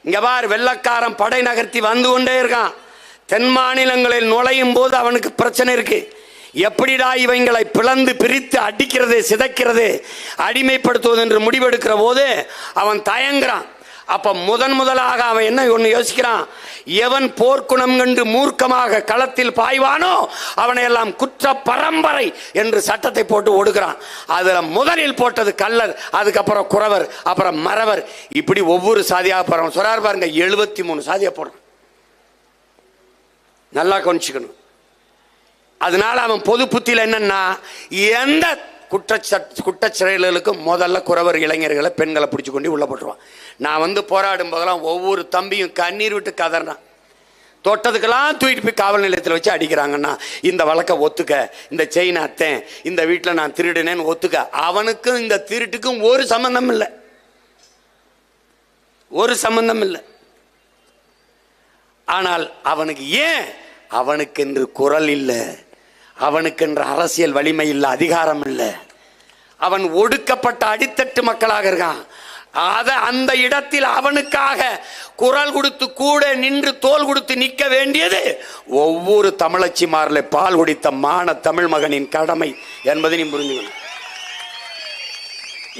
இங்க பார், வெள்ளக்காரன் படை நகர்த்தி வந்து கொண்டே இருக்கான். தென் மாநிலங்களில் நுழையும் போது அவனுக்கு பிரச்சனை இருக்கு. எப்படிடா இவங்களை பிளந்து பிரித்து அடிக்கிறது, சிதைக்கிறது, அடிமைப்படுத்துவது என்று முடிவெடுக்கிற போது அவன் தயங்குறான். அப்ப முதலாக அவன் என்ன ஒன்று யோசிக்கிறான், எவன் போர்க்குணம் கண்டு மூர்க்கமாக களத்தில் பாய்வானோ அவனை எல்லாம் குற்ற பரம்பரை என்று சட்டத்தை போட்டு ஒடுக்கிறான். அதுல முதலில் போட்டது கள்ளர், அதுக்கப்புறம் குறவர், அப்புறம் மறவர், இப்படி ஒவ்வொரு சாதியாக போறான். சொல்றாரு பாருங்க, 73 சாதியா போடுறான். நல்லா கவனிச்சுக்கணும். அதனால அவன் பொது புத்தியில் என்னன்னா, எந்த குற்றச்செயல்களுக்கும் முதல்ல குறவர் இளைஞர்களை பெண்களை பிடிச்சி கொண்டு உள்ள போட்டுருவான். நான் வந்து போராடும் போதெல்லாம் ஒவ்வொரு தம்பியும் கண்ணீர் விட்டு கதறான். தொட்டதுக்கெல்லாம் தூக்கிட்டு போய் காவல் நிலையத்தில் வச்சு அடிக்கிறாங்கன்னா, இந்த வழக்கை ஒத்துக்க, இந்த செயின் அத்தேன், இந்த வீட்டில் நான் திருடினேன்னு ஒத்துக்க. அவனுக்கும் இந்த திருட்டுக்கும் ஒரு சம்பந்தம் இல்லை, ஒரு சம்பந்தம் இல்லை. ஆனால் அவனுக்கு ஏன், அவனுக்கென்று குரல் இல்லை, அவனுக்கென்று அரசியல் வலிமை இல்லை, அதிகாரம் இல்லை. அவன் ஒடுக்கப்பட்ட அடித்தட்டு மக்களாக இருக்கான். அந்த இடத்தில் அவனுக்காக குரல் கொடுத்து கூட நின்று தோல் கொடுத்து நிற்க வேண்டியது ஒவ்வொரு தமிழச்சிமாரில் பால் குடித்த மான தமிழ் மகனின் கடமை என்பதை நீ புரிஞ்சுக்கணும்.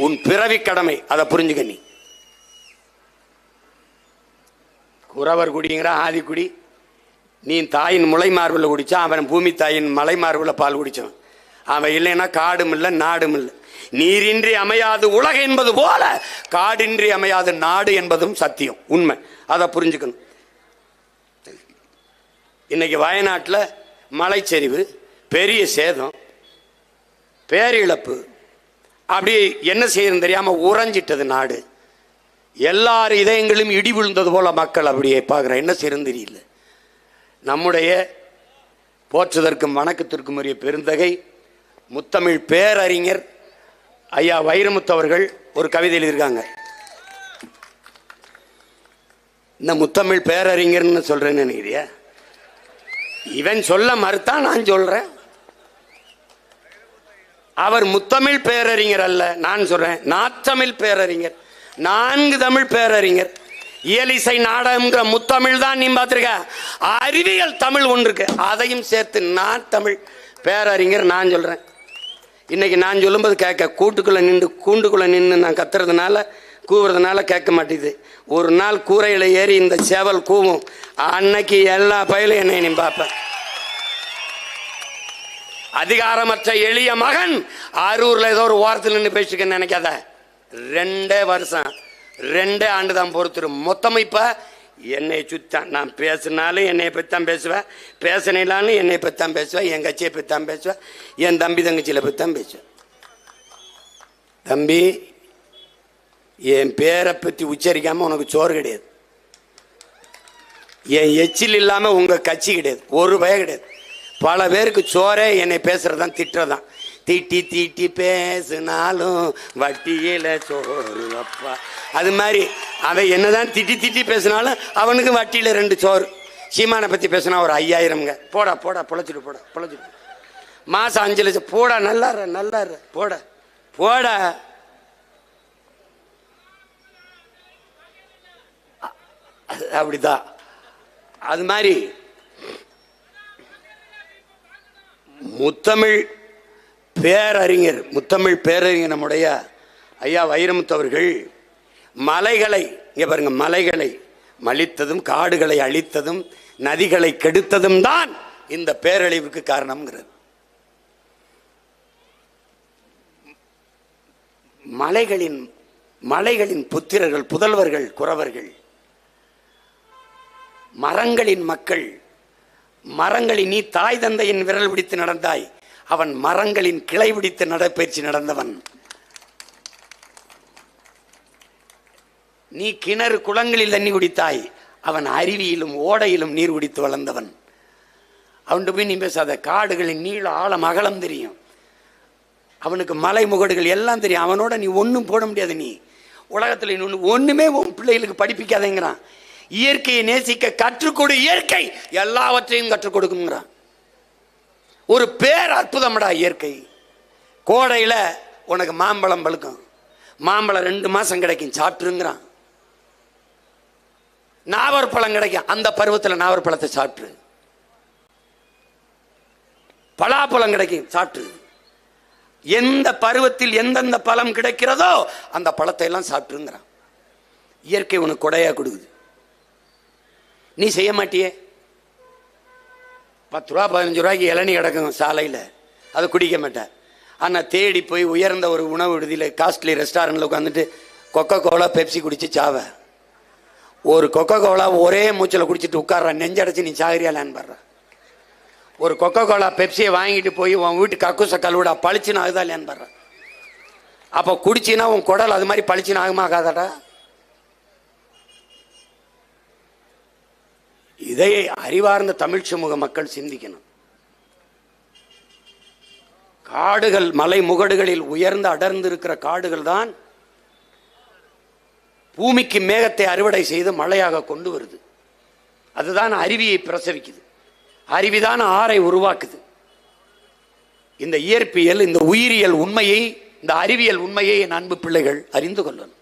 உன் பிறவி கடமை, அதை புரிஞ்சுக்க. நீ குறவர் குடிங்கிற ஆதிக்குடி, நீ தாயின் முளை மார்பில் குடித்தான், அவன் பூமி தாயின் மலை மார்பில் பால் குடித்தான். அவன் இல்லைன்னா காடும் இல்லை நாடும் இல்லை. நீரின்றி அமையாது உலகம் என்பது போல காடின்றி அமையாது நாடு என்பதும் சத்தியம், உண்மை. அதை புரிஞ்சுக்கணும். இன்னைக்கு வயநாட்டில் மலைச்சரிவு, பெரிய சேதம், பேரிழப்பு, அப்படி என்ன செய்யறது தெரியாமல் உறைஞ்சிட்டது நாடு. எல்லார் இதயங்களும் இடி விழுந்தது போல மக்கள் அப்படியே பார்க்குற, என்ன செய்யறது தெரியல. நம்முடைய போற்றுதற்கும் வணக்கத்திற்கும் உரிய பெருந்தகை முத்தமிழ் பேரறிஞர் ஐயா வைரமுத்து அவர்கள் ஒரு கவிதை எழுதியிருக்காங்க. இந்த முத்தமிழ் பேரறிஞர்னு சொல்றேன்னு நினைக்கிறியா? இவன் சொல்ல மறுத்தான், நான் சொல்றேன். அவர் முத்தமிழ் பேரறிஞர் அல்ல, நான் சொல்றேன் நாத்தமிழ் பேரறிஞர். 4 தமிழ் பேரறிஞர். இயலிசை நாடகம்ங்கிற முத்தமிழ் தான் நீ பார்த்துருக்க. அறிவியல் தமிழ் ஒன்று இருக்கு, அதையும் சேர்த்து நான் தமிழ் பேரறிஞர் நான் சொல்றேன். இன்னைக்கு நான் சொல்லும்போது கேட்க, கூண்டுக்குள்ள நின்று நான் கத்துறதுனால கூவுறதுனால கேட்க மாட்டேது. ஒரு நாள் கூரையில் ஏறி இந்த சேவல் கூவும், அன்னைக்கு எல்லா பயிலும் என்னை நீ பார்ப்பேன். அதிகாரமற்ற எளிய மகன் அரூர்ல ஏதோ ஒரு ஓரத்தில் நின்று பேசிக்க நினைக்காத. 2 வருஷம் 2 ஆண்டு தான் பொறுத்துரும். மொத்தம் இப்ப என்னை சுத்தான். நான் பேசினாலும் என்னை பற்றித்தான் பேசுவேன், பேசினாலும் என்னை பற்றித்தான் பேசுவேன், என் கட்சியை பற்றித்தான் பேசுவேன், என் தம்பி தங்கச்சியில பற்றித்தான் பேசுவேன். தம்பி, என் பேரை பற்றி உச்சரிக்காம உனக்கு சோறு கிடையாது. என் எச்சில் இல்லாம உங்க கட்சி கிடையாது, ஒரு பய கிடையாது. பல பேருக்கு சோறே என்னை பேசுறதான் திட்டுறதான். தீட்டி தீட்டி பேசினாலும் வட்டியில சோறு அப்பா. அது மாதிரி அவன் என்னதான் திட்டி திட்டி பேசினாலும் அவனுக்கு வட்டியில 2 சோறு. சீமானை பத்தி பேசினா ஒரு 5000ங்க. போடா போடா பொழைச்சிட்டு போடா பொழைச்சிட்டு. மாசம் 5 லட்சம் போடா, நல்லா போடா போடா. அப்படிதான். அது மாதிரி முத்தமிழ் பேரறிஞர் நம்முடைய ஐயா வைரமுத்து அவர்கள் மலைகளை, இங்க பாருங்க, மலைகளை மலித்ததும் காடுகளை அழித்ததும் நதிகளை கெடுத்ததும் தான் இந்த பேரழிவுக்கு காரணம்ங்கிறது. மலைகளின் புத்திரர்கள், புதல்வர்கள், குறவர்கள், மரங்களின் மக்கள். மரங்களின் நீ தாய் தந்தையின் விரல் பிடித்து நடந்தாய், அவன் மரங்களின் கிளை பிடித்து நடைபயிற்சி நடந்தவன். நீ கிணறு குளங்களில் தண்ணி குடித்தாய், அவன் அருவியிலும் ஓடையிலும் நீர் குடித்து வளர்ந்தவன். அவன்கிட்ட போய் நீ பேசாத. காடுகளின் நீள ஆழம் அகலம் தெரியும், அவனுக்கு மலை முகடுகள் எல்லாம் தெரியும். அவனோட நீ ஒன்றும் போட முடியாது. நீ உலகத்தில் ஒன்றுமே உன் பிள்ளைகளுக்கு படிப்பிக்காதேங்கிறான். இயற்கையை நேசிக்க கற்றுக் கொடு, இயற்கை எல்லாவற்றையும் கற்றுக் கொடுக்குங்கிறான். ஒரு பேர் அற்புதம்டா இயற்கை. கோடையில உனக்கு மாம்பழம் பழுக்கும், மாம்பழம் 2 மாசம் கிடைக்கும், சாப்பிட்டுருங்கிறான். நாவற்பழம் கிடைக்கும், அந்த பருவத்தில் நாவற்பழத்தை சாப்பிட்டு. பலாப்பழம் கிடைக்கும், சாப்பிட்டு. எந்த பருவத்தில் எந்தெந்த பழம் கிடைக்கிறதோ அந்த பழத்தை எல்லாம் சாப்பிட்டுங்கிறான். இயற்கை உனக்கு கொடையா கொடுக்குது. நீ செய்ய மாட்டியே. 10 ரூபா 15 ரூபாய்க்கு இளநீ கிடக்கும் சாலையில், அதை குடிக்க மாட்டேன். ஆனால் தேடி போய் உயர்ந்த ஒரு உணவு விடுதியில் காஸ்ட்லி ரெஸ்டாரண்ட்டில் உட்காந்துட்டு கொக்கோ கோலா பெப்சி குடிச்சு சாவ. ஒரு கொக்கோ கோலா ஒரே மூச்சில் குடிச்சிட்டு உட்கார்ற, நெஞ்சடைச்சு நீ சாகரியாலான்னு பாடுற. ஒரு கொக்கோ கோலா பெப்சியை வாங்கிட்டு போய் உன் வீட்டு கக்கூச கழுவிடா, பளிச்சுன்னு ஆகுதா இல்லையான்னு பாடுற. அப்போ குடிச்சின்னா உன் குடல் அது மாதிரி பளிச்சுன்னு ஆகுமாகாதாடா? இதை அறிவார்ந்த தமிழ் சமூக மக்கள் சிந்திக்கணும். காடுகள், மலை முகடுகளில் உயர்ந்து அடர்ந்து இருக்கிற காடுகள் தான் பூமிக்கு மேகத்தை அறுவடை செய்து மழையாக கொண்டு வருது. அதுதான் அருவியை பிரசவிக்குது. அருவிதான் ஆறை உருவாக்குது. இந்த இயற்பியல், இந்த உயிரியல் உண்மையை, இந்த அறிவியல் உண்மையை என் அன்பு பிள்ளைகள் அறிந்து கொள்ளணும்.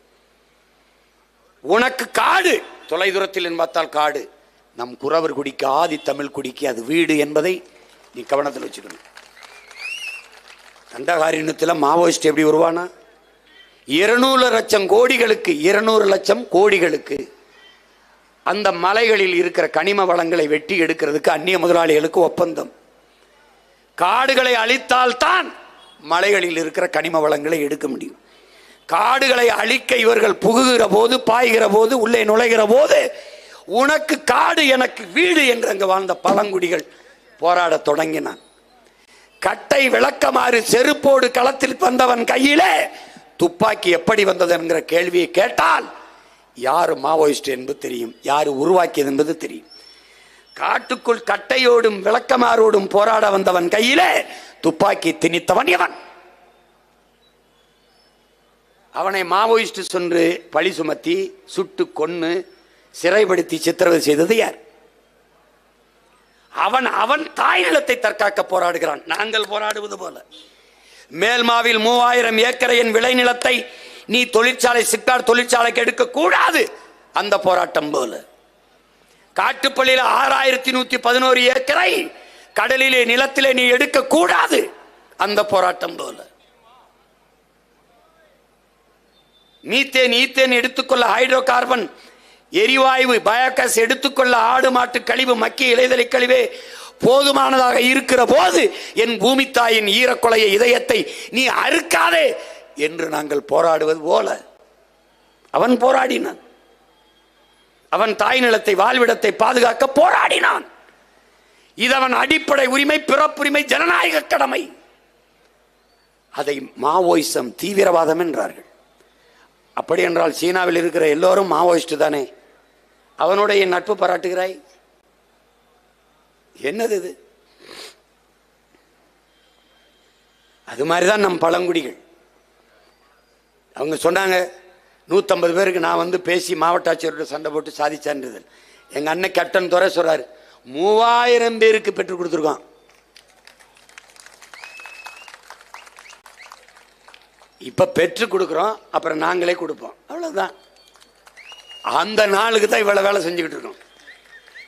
உனக்கு காடு தொலைதூரத்தில் பார்த்தால் காடு, நம் குறவர் குடிக்கு, ஆதி தமிழ் குடிக்கு அது வீடு என்பதை நீ கவனத்தில் வச்சுக்கணும். கண்டகாரினத்தில் மாவோயிஸ்ட் எப்படி உருவானா? 200 லட்சம் கோடிகளுக்கு, 200 லட்சம் கோடிகளுக்கு அந்த மலைகளில் இருக்கிற கனிம வளங்களை வெட்டி எடுக்கிறதுக்கு அந்நிய முதலாளிகளுக்கு ஒப்பந்தம். காடுகளை அழித்தால்தான் மலைகளில் இருக்கிற கனிம வளங்களை எடுக்க முடியும். காடுகளை அழிக்க இவர்கள் புகுகிற போது, பாய்கிற போது, உள்ளே நுழைகிற போது, உனக்கு காடு எனக்கு வீடு என்று அங்கு வாழ்ந்த பழங்குடிகள் போராட தொடங்கினான். கட்டை விளக்கமாறு செருப்போடு களத்தில் வந்தவன் கையிலே துப்பாக்கி எப்படி வந்தது என்கிற கேள்வியை கேட்டால் யாரு மாவோயிஸ்ட் என்பது தெரியும், யாரு உருவாக்கியது என்பது தெரியும். காட்டுக்குள் கட்டையோடும் விளக்கமாறோடும் போராட வந்தவன் கையிலே துப்பாக்கி திணித்தவன் எவன்? அவனை மாவோயிஸ்ட் சென்று பழி சுமத்தி சுட்டு கொன்னு சிறைப்படுத்தி சித்திரவதை செய்தது யார்? அவன் அவன் தாய் நிலத்தை தற்காக்க போராடுகிறான். நாங்கள் போராடுவது போல. மேல்மாவில் 3000 ஏக்கரையின் விளைநிலத்தை நீ தொழிற்சாலை, சித்தார் தொழிற்சாலைக்கு எடுக்க கூடாது, அந்த போராட்டம் போல. காட்டுப்பள்ளியில் 6111 ஏக்கரை கடலிலே நிலத்திலே நீ எடுக்க கூடாது, அந்த போராட்டம் போல. மீத்தேன், ஈத்தேன் எடுத்துக்கொள்ள, ஹைட்ரோ கார்பன் எரிவாயு, பயோகாஸ் எடுத்துக்கொள்ள, ஆடு மாட்டு கழிவு, மக்கிய இலைதலை கழிவே போதுமானதாக இருக்கிற போது என் பூமி தாயின் ஈரக்கொலைய இதயத்தை நீ அறுக்காதே என்று நாங்கள் போராடுவது போல அவன் போராடினான். அவன் தாய் நிலத்தை, வாழ்விடத்தை பாதுகாக்க போராடினான். இது அவன் அடிப்படை உரிமை, பிறப்புரிமை, ஜனநாயக கடமை. அதை மாவோயிசம், தீவிரவாதம் என்றார்கள். அப்படி என்றால் சீனாவில் இருக்கிற எல்லோரும் மாவோயிஸ்ட் தானே? அவனுடைய நட்பு பாராட்டுகிறாய்? என்னது இது? அது மாதிரிதான் நம் பழங்குடிகள். அவங்க சொன்னாங்க, 150 பேருக்கு நான் வந்து பேசி மாவட்ட ஆட்சியரோட சண்டை போட்டு சாதிச்சான்றது. எங்க அண்ணன் கேப்டன் துறை சொல்றாரு, 3000 பேருக்கு பெற்றுக் கொடுத்துருக்கான். இப்ப பெற்றுக் கொடுக்கிறோம், அப்புறம் நாங்களே கொடுப்போம், அவ்வளவுதான். அந்த நாளுக்கு தான் இவ்வளவு வேலை செஞ்சுக்கிட்டு இருக்கோம்.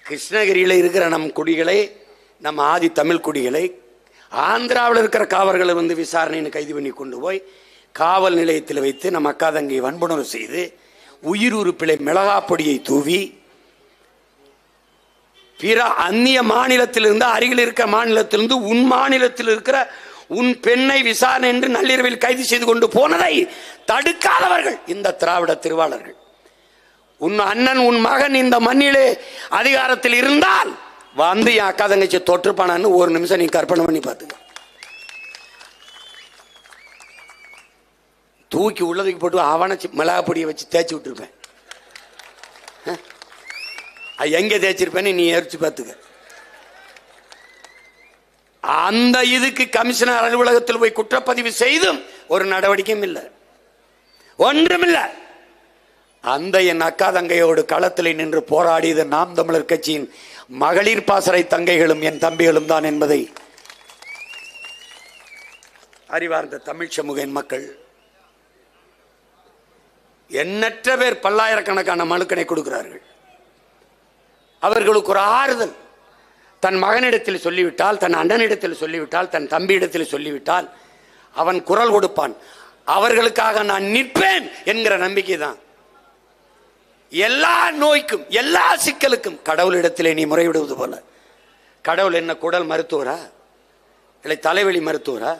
கிருஷ்ணகிரியில் இருக்கிற நம் குடிகளை, நம்ம ஆதி தமிழ் குடிகளை ஆந்திராவில் இருக்கிற காவலர்களை வந்து விசாரணைன்னு கைது பண்ணி கொண்டு போய் காவல் நிலையத்தில் வைத்து நம்ம அக்கா தங்கை வன்புணர்வு செய்து உயிர் உறுப்பிலை மிளகாப்பொடியை தூவி பிற அந்நிய மாநிலத்திலிருந்து, அருகில் இருக்கிற மாநிலத்திலிருந்து உன் மாநிலத்தில் இருக்கிற உன் பெண்ணை விசாரணை என்று நள்ளிரவில் கைது செய்து கொண்டு போனதை தடுக்காதவர்கள் இந்த திராவிட திருவாளர்கள். உன் அண்ணன், உன் மகன் இந்த மண்ணிலே அதிகாரத்தில் இருந்தால் வந்து என் அக்கா தங்கச்சி தொற்றுப்பானான்னு ஒரு நிமிஷம் நீ கற்பனை பண்ணி பார்த்துக்க. தூக்கி உள்ளதுக்கு போட்டு அவனை மிளகாப்பொடியை வச்சு தேய்ச்சி விட்டுருப்பேன். எங்க தேய்ச்சிருப்பேன்னு நீ எரிச்சு பார்த்துக்க. அந்த இதுக்கு கமிஷனர் அலுவலகத்தில் போய் குற்றப்பதிவு செய்தும் ஒரு நடவடிக்கையும் இல்லை, ஒன்றுமில்லை. அந்த என் அக்கா தங்கையோடு களத்தில் நின்று போராடியது நாம் தமிழர் கட்சியின் மகளிர் பாசறை தங்கைகளும் என் தம்பிகளும் தான் என்பதை அறிவார்ந்த தமிழ் சமூக மக்கள் எண்ணற்ற பேர் பல்லாயிரக்கணக்கான மனுக்களை கொடுக்கிறார்கள். அவர்களுக்கு ஒரு ஆறுதல். தன் மகனிடத்தில் சொல்லிவிட்டால், தன் அண்ணனிடத்தில் சொல்லிவிட்டால், தன் தம்பியிடத்தில் சொல்லிவிட்டால் அவன் குரல் கொடுப்பான். அவர்களுக்காக நான் நிற்பேன் என்கிற நம்பிக்கை தான். எல்லா நோய்க்கும் எல்லா சிக்கலுக்கும் கடவுளிடத்திலே நீ முறையிடுவது போல. கடவுள் என்ன குடல் மருத்துவரா, இல்லை தலைவலி மருத்துவரா,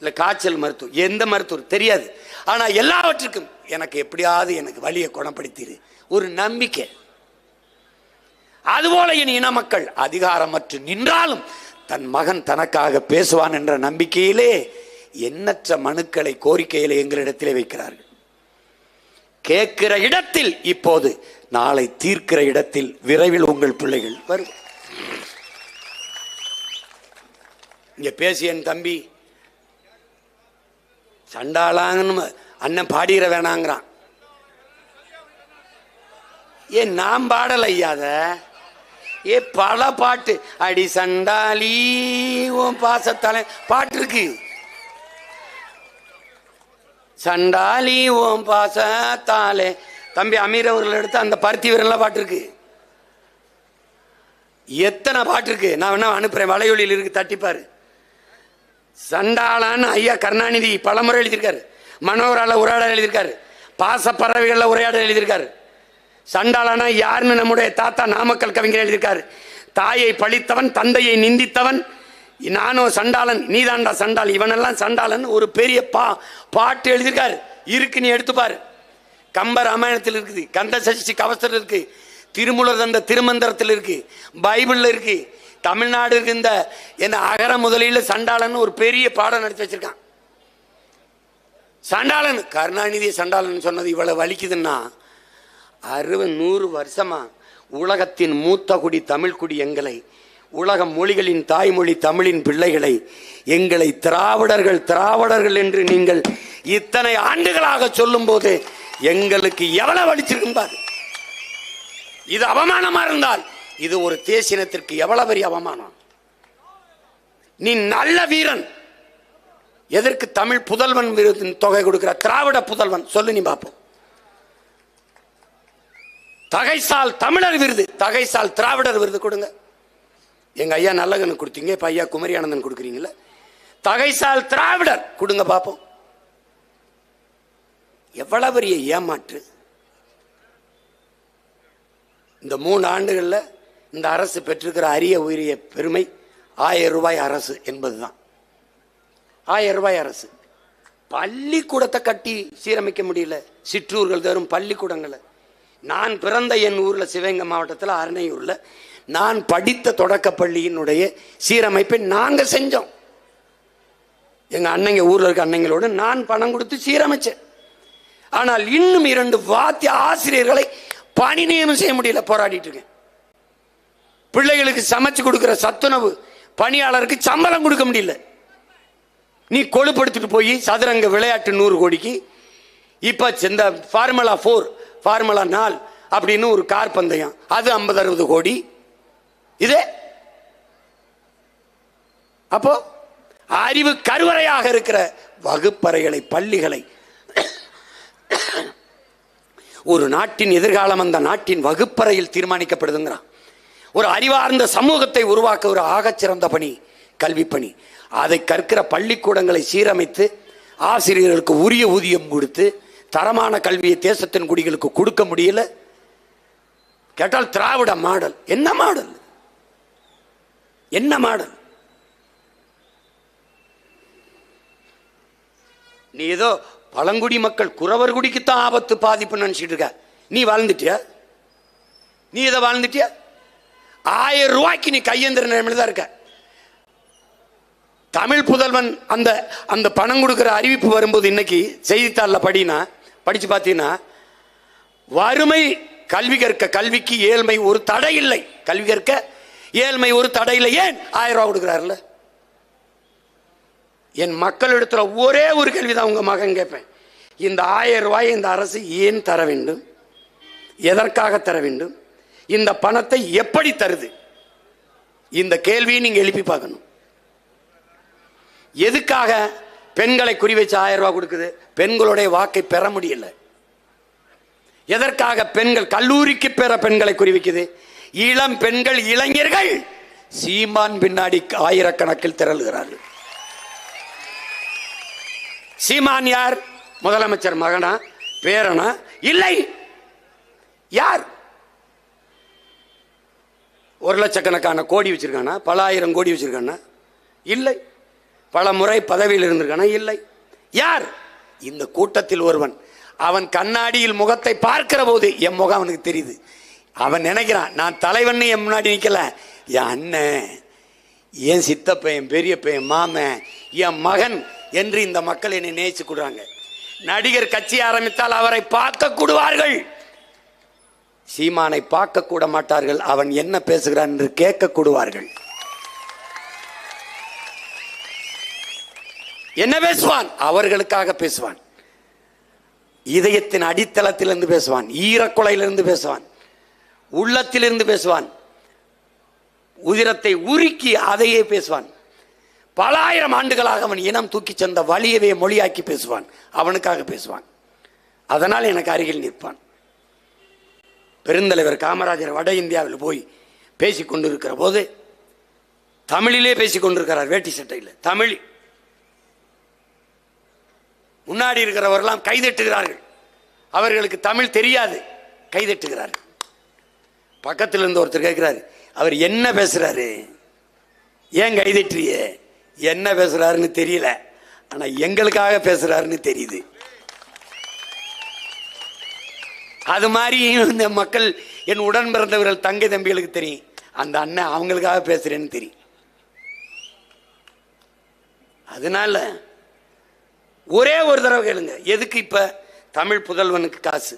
இல்லை காய்ச்சல் மருத்துவர், எந்த மருத்துவர் தெரியாது. ஆனால் எல்லாவற்றுக்கும் எனக்கு எப்படியாவது எனக்கு வலியை குணப்படுத்திடு ஒரு நம்பிக்கை. அதுபோல என் இன மக்கள் அதிகாரமற்று நின்றாலும் தன் மகன் தனக்காக பேசுவான் என்ற நம்பிக்கையிலே எண்ணற்ற மனுக்களை கோரிக்கைகளை எங்களிடத்திலே வைக்கிறார்கள். கேட்கிற இடத்தில் இப்போது, நாளை தீர்க்கிற இடத்தில் விரைவில் உங்கள் பிள்ளைகள் வரும். இங்க பேசிய என் தம்பி சண்டாளாங்கன்னு அண்ணன் பாடிற வேணாங்கிறான். ஏன் நாம் பாடல ஐயாத பல பாட்டு, அடி சண்டாலி உன் பாசத்தாலே பாட்டு இருக்கு. சண்டாலி ஓம் பாசத்தாலே தம்பி அமீர் அவர்கள் எடுத்து அந்த பருத்தி வீரன்லாம் பாட்டு இருக்கு. எத்தனை பாட்டு இருக்கு, நான் வேணா அனுப்புறேன், வலையொலியில் இருக்கு, தட்டிப்பாரு. சண்டாளான்னு ஐயா கருணாநிதி பலமுறை எழுதியிருக்காரு, மனோரால உரையாடல் எழுதியிருக்காரு, பாச பறவைகள்ல உரையாடல் எழுதியிருக்காரு. சண்டாளானா யாருன்னு நம்முடைய தாத்தா நாமக்கல் கவிஞர் எழுதியிருக்காரு. தாயை பழித்தவன், தந்தையை நிந்தித்தவன், நானோ சண்டாளன், நீதாண்டா சண்டாள், இவனெல்லாம் சண்டாளன் ஒரு பெரிய பாட்டு எழுதியிருக்காரு. இருக்கு, நீ எடுத்துப்பாரு. கம்ப ராமாயணத்தில் இருக்குது, கந்த சஷ்டி கவசத்தில் இருக்கு, திருமூலர் தந்த திருமந்திரத்தில் இருக்கு, பைபிள்ல இருக்கு, தமிழ்நாடு இருக்கு. இந்த என்ன அகர முதலில் சண்டாளன் ஒரு பெரிய பாடம் நடத்தி வச்சிருக்கான். சண்டாளன் கருணாநிதி சண்டாளன் சொன்னது இவ்வளவு வலிக்குதுன்னா 60-100 வருஷமா உலகத்தின் மூத்த குடி தமிழ் குடி எங்களை, உலக மொழிகளின் தாய்மொழி தமிழின் பிள்ளைகளை, எங்களை திராவிடர்கள் திராவிடர்கள் என்று நீங்கள் இத்தனை ஆண்டுகளாக சொல்லும் போது எங்களுக்கு எவ்வளவு வலிச்சிருக்கும் பாரு. இது அவமானமா இருந்தால் இது ஒரு தேசினத்திற்கு எவ்வளவு பெரிய அவமானம். நீ நல்ல வீரன், எதற்கு தமிழ் புதல்வன் விருதின் தொகை கொடுக்கிற? திராவிட புதல்வன் சொல்லு, நீ பார்ப்போம். தகைசால் தமிழர் விருது, தகைசால் திராவிடர் விருது கொடுங்க. எங்க ஐயா நல்லகனு கொடுத்தீங்க, இப்ப ஐயா குமரி ஆனந்தன் கொடுக்குறீங்களா? தகைசால் திராவிடர் கொடுங்க பார்ப்போம். எவ்வளவு பெரிய ஏமாற்று. இந்த 3 ஆண்டுகள்ல இந்த அரசு பெற்றிருக்கிற அரிய உயரிய பெருமை 1000 ரூபாய் அரசு என்பதுதான். 1000 ரூபாய் அரசு. பள்ளிக்கூடத்தை கட்டி சீரமைக்க முடியல, சிற்றூர்கள் தரும் பள்ளிக்கூடங்களை. நான் பிறந்த என் ஊர்ல சிவகங்கை மாவட்டத்தில் அரணையூர்ல நான் படித்த தொடக்க பள்ளியினுடைய சீரமைப்பை நாங்க செஞ்சோம். எங்க அண்ணங்க ஊர்ல இருக்க அண்ணங்களோடு நான் பணம் கொடுத்து சீரமைச்சேன். ஆனால் இன்னும் 2 வாத்திய ஆசிரியர்களை பணி நியமனம் செய்ய முடியல, போராடிட்டு இருக்கேன். பிள்ளைகளுக்கு சமைச்சு கொடுக்கிற சத்துணவு பணியாளருக்கு சம்பளம் கொடுக்க முடியல. நீ கொழுப்படுத்திட்டு போய் சதுரங்க விளையாட்டு 100 கோடிக்கு, இப்ப இந்த ஃபார்முலா 4 ஃபார்முலா 4 அப்படின்னு ஒரு கார் பந்தயம், அது 50-60 கோடி. இது அப்போ அறிவு கருவறையாக இருக்கிற வகுப்பறைகளை, பள்ளிகளை, ஒரு நாட்டின் எதிர்காலம் அந்த நாட்டின் வகுப்பறையில் தீர்மானிக்கப்படுதுங்கிறான். ஒரு அறிவார்ந்த சமூகத்தை உருவாக்க ஒரு ஆகச்சிறந்த பணி கல்வி பணி. அதை கற்கிற பள்ளிக்கூடங்களை சீரமைத்து ஆசிரியர்களுக்கு உரிய ஊதியம் கொடுத்து தரமான கல்வியை தேசத்தின் குடிகளுக்கு கொடுக்க முடியல. கேட்டால் திராவிட மாடல். என்ன மாடல்? என்ன மாடல்? நீ ஏதோ பழங்குடி மக்கள் குறவர் குடிக்குத்தான் ஆபத்து பாதிப்பு நினைச்சிட்டு இருக்க. நீ வாழ்ந்துட்டியா? நீ இதை வாழ்ந்துட்டியா? 1000 ரூபாய்க்கு நீ கையெந்திர நிலைமையில தான் இருக்க. தமிழ் புதல்வன் அந்த அந்த பணம் கொடுக்கிற அறிவிப்பு வரும்போது இன்னைக்கு செய்தித்தாளில் படிச்சு பார்த்தீங்கன்னா, வறுமை கல்வி கற்க, கல்விக்கு ஏழ்மை ஒரு தடை இல்லை, கல்வி கற்க ஏழ்மை ஒரு தடை இல்லை. ஏன் 1000 ரூபாய் கொடுக்குறாருல்ல? என் மக்களிடத்துல ஒரே ஒரு கேள்விதான் உங்க மகன் கேட்பேன், இந்த 1000 ரூபாய் இந்த அரசு ஏன் தர வேண்டும்? எதற்காக தர வேண்டும்? இந்த பணத்தை எப்படி தருது? இந்த கேள்வியை நீங்க எழுப்பி பார்க்கணும். எதுக்காக பெண்களை குறி வச்சு 1000 ரூபாய் கொடுக்குது? பெண்களுடைய வாக்கை பெற முடியல. எதற்காக பெண்கள் கல்லூரிக்கு பெற பெண்களை குறி வைக்குது? இளம் பெண்கள், இளைஞர்கள் சீமான் பின்னாடி ஆயிரக்கணக்கில் திரளுகிறார்கள். சீமான் யார்? முதலமைச்சர் மகனா, பேரனா? இல்லை. யார்? 1 லட்சக்கணக்கான கோடி வச்சிருக்கானா? பல ஆயிரம் கோடி வச்சிருக்கானா? இல்லை. பல முறை பதவியில் இருந்திருக்கானா? இல்லை. யார்? இந்த கூட்டத்தில் ஒருவன். அவன் கண்ணாடியில் முகத்தை பார்க்கிற போது என் முகம் அவனுக்கு தெரியுது. அவன் நினைக்கிறான் நான் தலைவன். என் முன்னாடி நிக்கல, என் அண்ணன், என் சித்தப்பன், என் பெரியப்பன், என் மாமன், என் மகன் என்று இந்த மக்கள் என்னை நேசிச்சு கொடுறாங்க. நடிகர் கட்சி ஆரம்பித்தால் அவரை பார்க்க கூடுவார்கள், சீமானை பார்க்க கூட மாட்டார்கள். அவன் என்ன பேசுகிறான் என்று கேட்க கூடுவார்கள். என்ன பேசுவான்? அவர்களுக்காக பேசுவான். இதயத்தின் அடித்தளத்திலிருந்து பேசுவான், ஈரக்குலையிலிருந்து பேசுவான், உள்ளத்திலிருந்து பேசுவான், உதிரத்தை உருக்கி அதையே பேசுவான். பல ஆயிரம் ஆண்டுகளாக அவன் இனம் தூக்கி சென்ற வலியவே மொழியாக்கி பேசுவான். அவனுக்காக பேசுவான். அதனால் எனக்கு அருகில் நிற்பான். பெருந்தலைவர் காமராஜர் வட இந்தியாவில் போய் பேசிக் கொண்டிருக்கிற போது தமிழிலே பேசிக் கொண்டிருக்கிறார், வேட்டி சட்டையில் தமிழ். முன்னாடி இருக்கிறவரெல்லாம் கைதட்டுகிறார்கள். அவர்களுக்கு தமிழ் தெரியாது, கைதட்டுகிறார்கள். பக்கத்தில் இருந்து ஒருத்தர் கேட்கிறாரு, அவர் என்ன பேசுறாரு, ஏன் கைதட்டுறிய? என்ன பேசுறாருன்னு தெரியல, ஆனா எங்களுக்காக பேசுறாருன்னு தெரியுது. அது மாதிரி இந்த மக்கள், என் உடன் பிறந்தவர்கள், தங்கை தம்பிகளுக்கு தெரியும், அந்த அண்ணன் அவங்களுக்காக பேசுறேன்னு தெரியும். அதனால ஒரே ஒரு தடவை கேளுங்க, எதுக்கு இப்ப தமிழ் புதல்வனுக்கு காசு?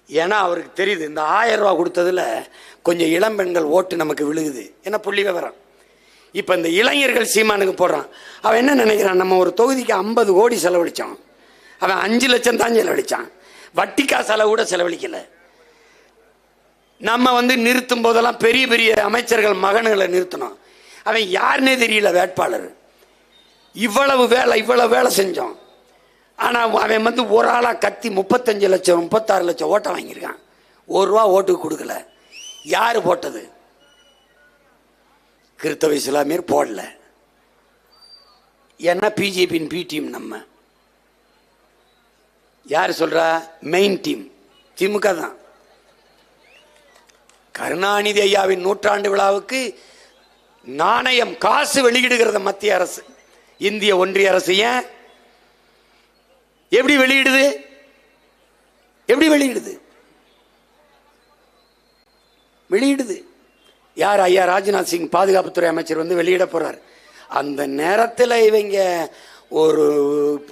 ஏன்னா அவருக்கு தெரியுது இந்த 1000 ரூபாய் கொடுத்ததுல கொஞ்சம் இளம் பெண்கள் ஓட்டு நமக்கு விழுகுது. என்ன புள்ளி விவரம். இப்ப இந்த இளைஞர்கள் சீமானுக்கு போடுறான். அவன் என்ன நினைக்கிறான், நம்ம ஒரு தொகுதிக்கு 50 கோடி செலவழிச்சான், அவன் 5 லட்சம் தான் செலவழிச்சான், வட்டி காசால கூட செலவழிக்கல. நம்ம நிறுத்தும் போதெல்லாம் பெரிய பெரிய அமைச்சர்கள் மகன்களை நிறுத்தணும். அவன் யாருன்னே தெரியல வேட்பாளர். இவ்வளவு வேலை செஞ்சோம். ஆனா அவன் ஒரு ஆளா கத்தி 35 லட்சம் 36 லட்சம் ஓட்டை வாங்கியிருக்கான். 1 ரூபா ஓட்டுக்கு கொடுக்கல. யாரு போட்டது? கிறிஸ்தவ இஸ்லாமியர் போடல. ஏன்னா பிஜேபியின் பி டீம். நம்ம யாரு சொல்றா? மெயின் டீம் திமுக தான். கருணாநிதி ஐயாவின் 100ஆண்டு விழாவுக்கு நாணயம் காசு வெளியிடுகிறது மத்திய அரசு, இந்திய ஒன்றிய அரசு. ஏன்? எப்படி வெளியிடுது? வெளியிடுது யார்? ஐயா ராஜ்நாத் சிங் பாதுகாப்புத்துறை அமைச்சர் வெளியிட போறார். அந்த நேரத்தில் இவங்க ஒரு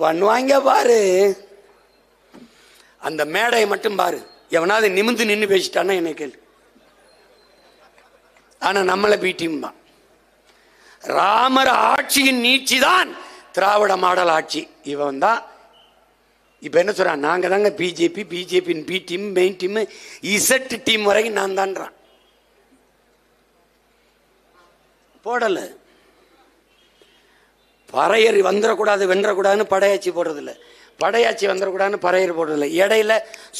பண்ணுவாங்க பாரு, அந்த மேடையை மட்டும் பாரு. எவனாவது நிமிந்து நின்று பேசிட்டான்னா என்ன கேள்வி? ஆனா நம்மள பி டீம் தான். ராமர் ஆட்சியின் நீட்சி தான் திராவிட மாடல் ஆட்சி. இவன் தான் இப்ப என்ன சொல்றான், நாங்க தாங்க பிஜேபியின் B team, main team, Z team வரைக்கும் நான் தான்றான். போடல. பறையர் வந்துடக்கூடாது வென்றக்கூடாதுன்னு படையாட்சி போடுறதில்ல, படையாட்சி வந்துடக்கூடாதுன்னு பறையர் போடுறதில்ல. இடையில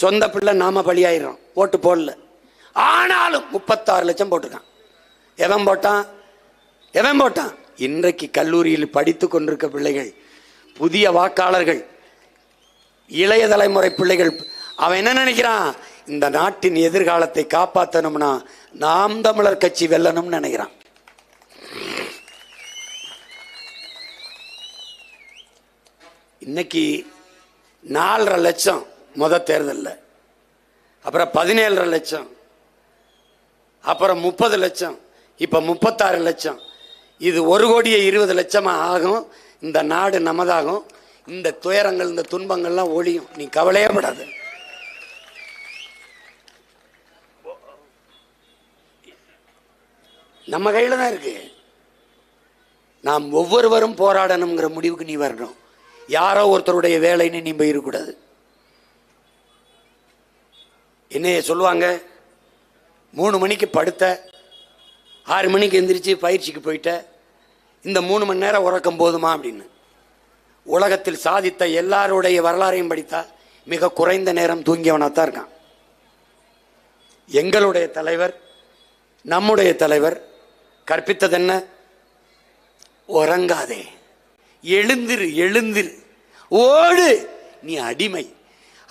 சொந்த பிள்ளை நாம பலியாயிரும், ஓட்டு போடல. ஆனாலும் 36 லட்சம் போட்டிருக்கான். எவன் போட்டான்? இன்றைக்கு கல்லூரியில் படித்துக் கொண்டிருக்க பிள்ளைகள், புதிய வாக்காளர்கள், இளைய தலைமுறை பிள்ளைகள். அவன் என்ன நினைக்கிறான்? இந்த நாட்டின் எதிர்காலத்தை காப்பாற்றணும்னா நாம் தமிழர் கட்சி வெல்லணும்னு நினைக்கிறான். இன்னைக்கு 4.5 லட்சம் முத தேர்தலில், அப்புறம் 17.5 லட்சம், அப்புறம் 30 லட்சம், இப்ப 36 லட்சம். இது 1,20,00,000 ஆகும். இந்த நாடு நமதாகும். இந்த துயரங்கள், இந்த துன்பங்கள்லாம் ஒழியும். நீ கவலையே படாது. நம்ம கையில தான் இருக்கு. நாம் ஒவ்வொருவரும் போராடணுங்கிற முடிவுக்கு நீ வரணும். யாரோ ஒருத்தருடைய வேலைன்னு நீ போயிருக்கூடாது. என்னைய சொல்லுவாங்க, 3 மணிக்கு படுத்த, 6 மணிக்கு எந்திரிச்சு பயிற்சிக்கு போயிட்ட, இந்த 3 மணி நேரம் உறக்கம் போதுமா அப்படின்னு. உலகத்தில் சாதித்த எல்லாருடைய வரலாறையும் படித்தா மிக குறைந்த நேரம் தூங்கியவனாத்தான் இருக்கான். எங்களுடைய தலைவர், நம்முடைய தலைவர் கற்பித்தது என்ன? உறங்காதே, எழுந்திரு, எழுந்திரு, ஓடு. நீ அடிமை,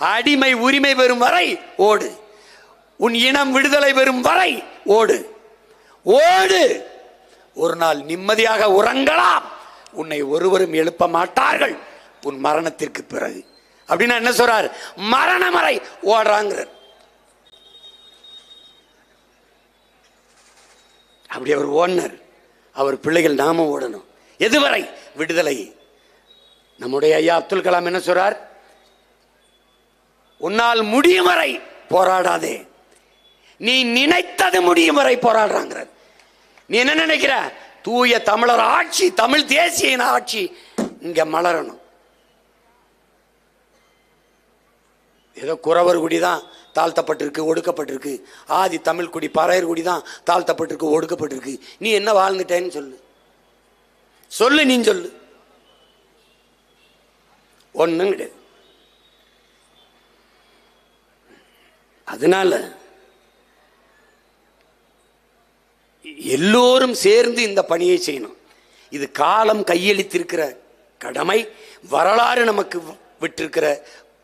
அடிமை உரிமை பெறும் வரை ஓடு. உன் இனம் விடுதலை பெறும் வரை ஓடு, ஓடு. ஒரு நாள் நிம்மதியாக உறங்கலாம், உன்னை ஒருவரும் எழுப்ப மாட்டார்கள் உன் மரணத்திற்கு பிறகு. அப்படின்னா என்ன சொல்றார்? மரணம் வரை ஓடுறாங்கிறார். அப்படி அவர் ஓடினார். அவர் பிள்ளைகள் நாம ஓடணும். எதுவரை? விடுதலை. நம்முடைய ஐயா அப்துல் கலாம் என்ன சொல்றார்? உன்னால் முடியும் வரை போராடாதே, நீ நினைத்தது முடியும் வரை போராடுறாங்கிறார். நீ என்ன நினைக்கிற? தூய தமிழர் ஆட்சி, தமிழ் தேசிய ஆட்சி இங்க மலரணும். ஏதோ குறவர் குடி தான் தாழ்த்தப்பட்டிருக்கு, ஒடுக்கப்பட்டிருக்கு. ஆதி தமிழ் குடி பறையர் குடி தான் தாழ்த்தப்பட்டிருக்கு, ஒடுக்கப்பட்டிருக்கு. நீ என்ன வாழ்ந்துட்டேன்னு சொல்லு, சொல்லு, நீ சொல்லு. ஒண்ணும் கிடையாது. அதனால எல்லோரும் சேர்ந்து இந்த பணியை செய்யணும். இது காலம் கையளித்திருக்கிற கடமை, வரலாறு நமக்கு விட்டிருக்கிற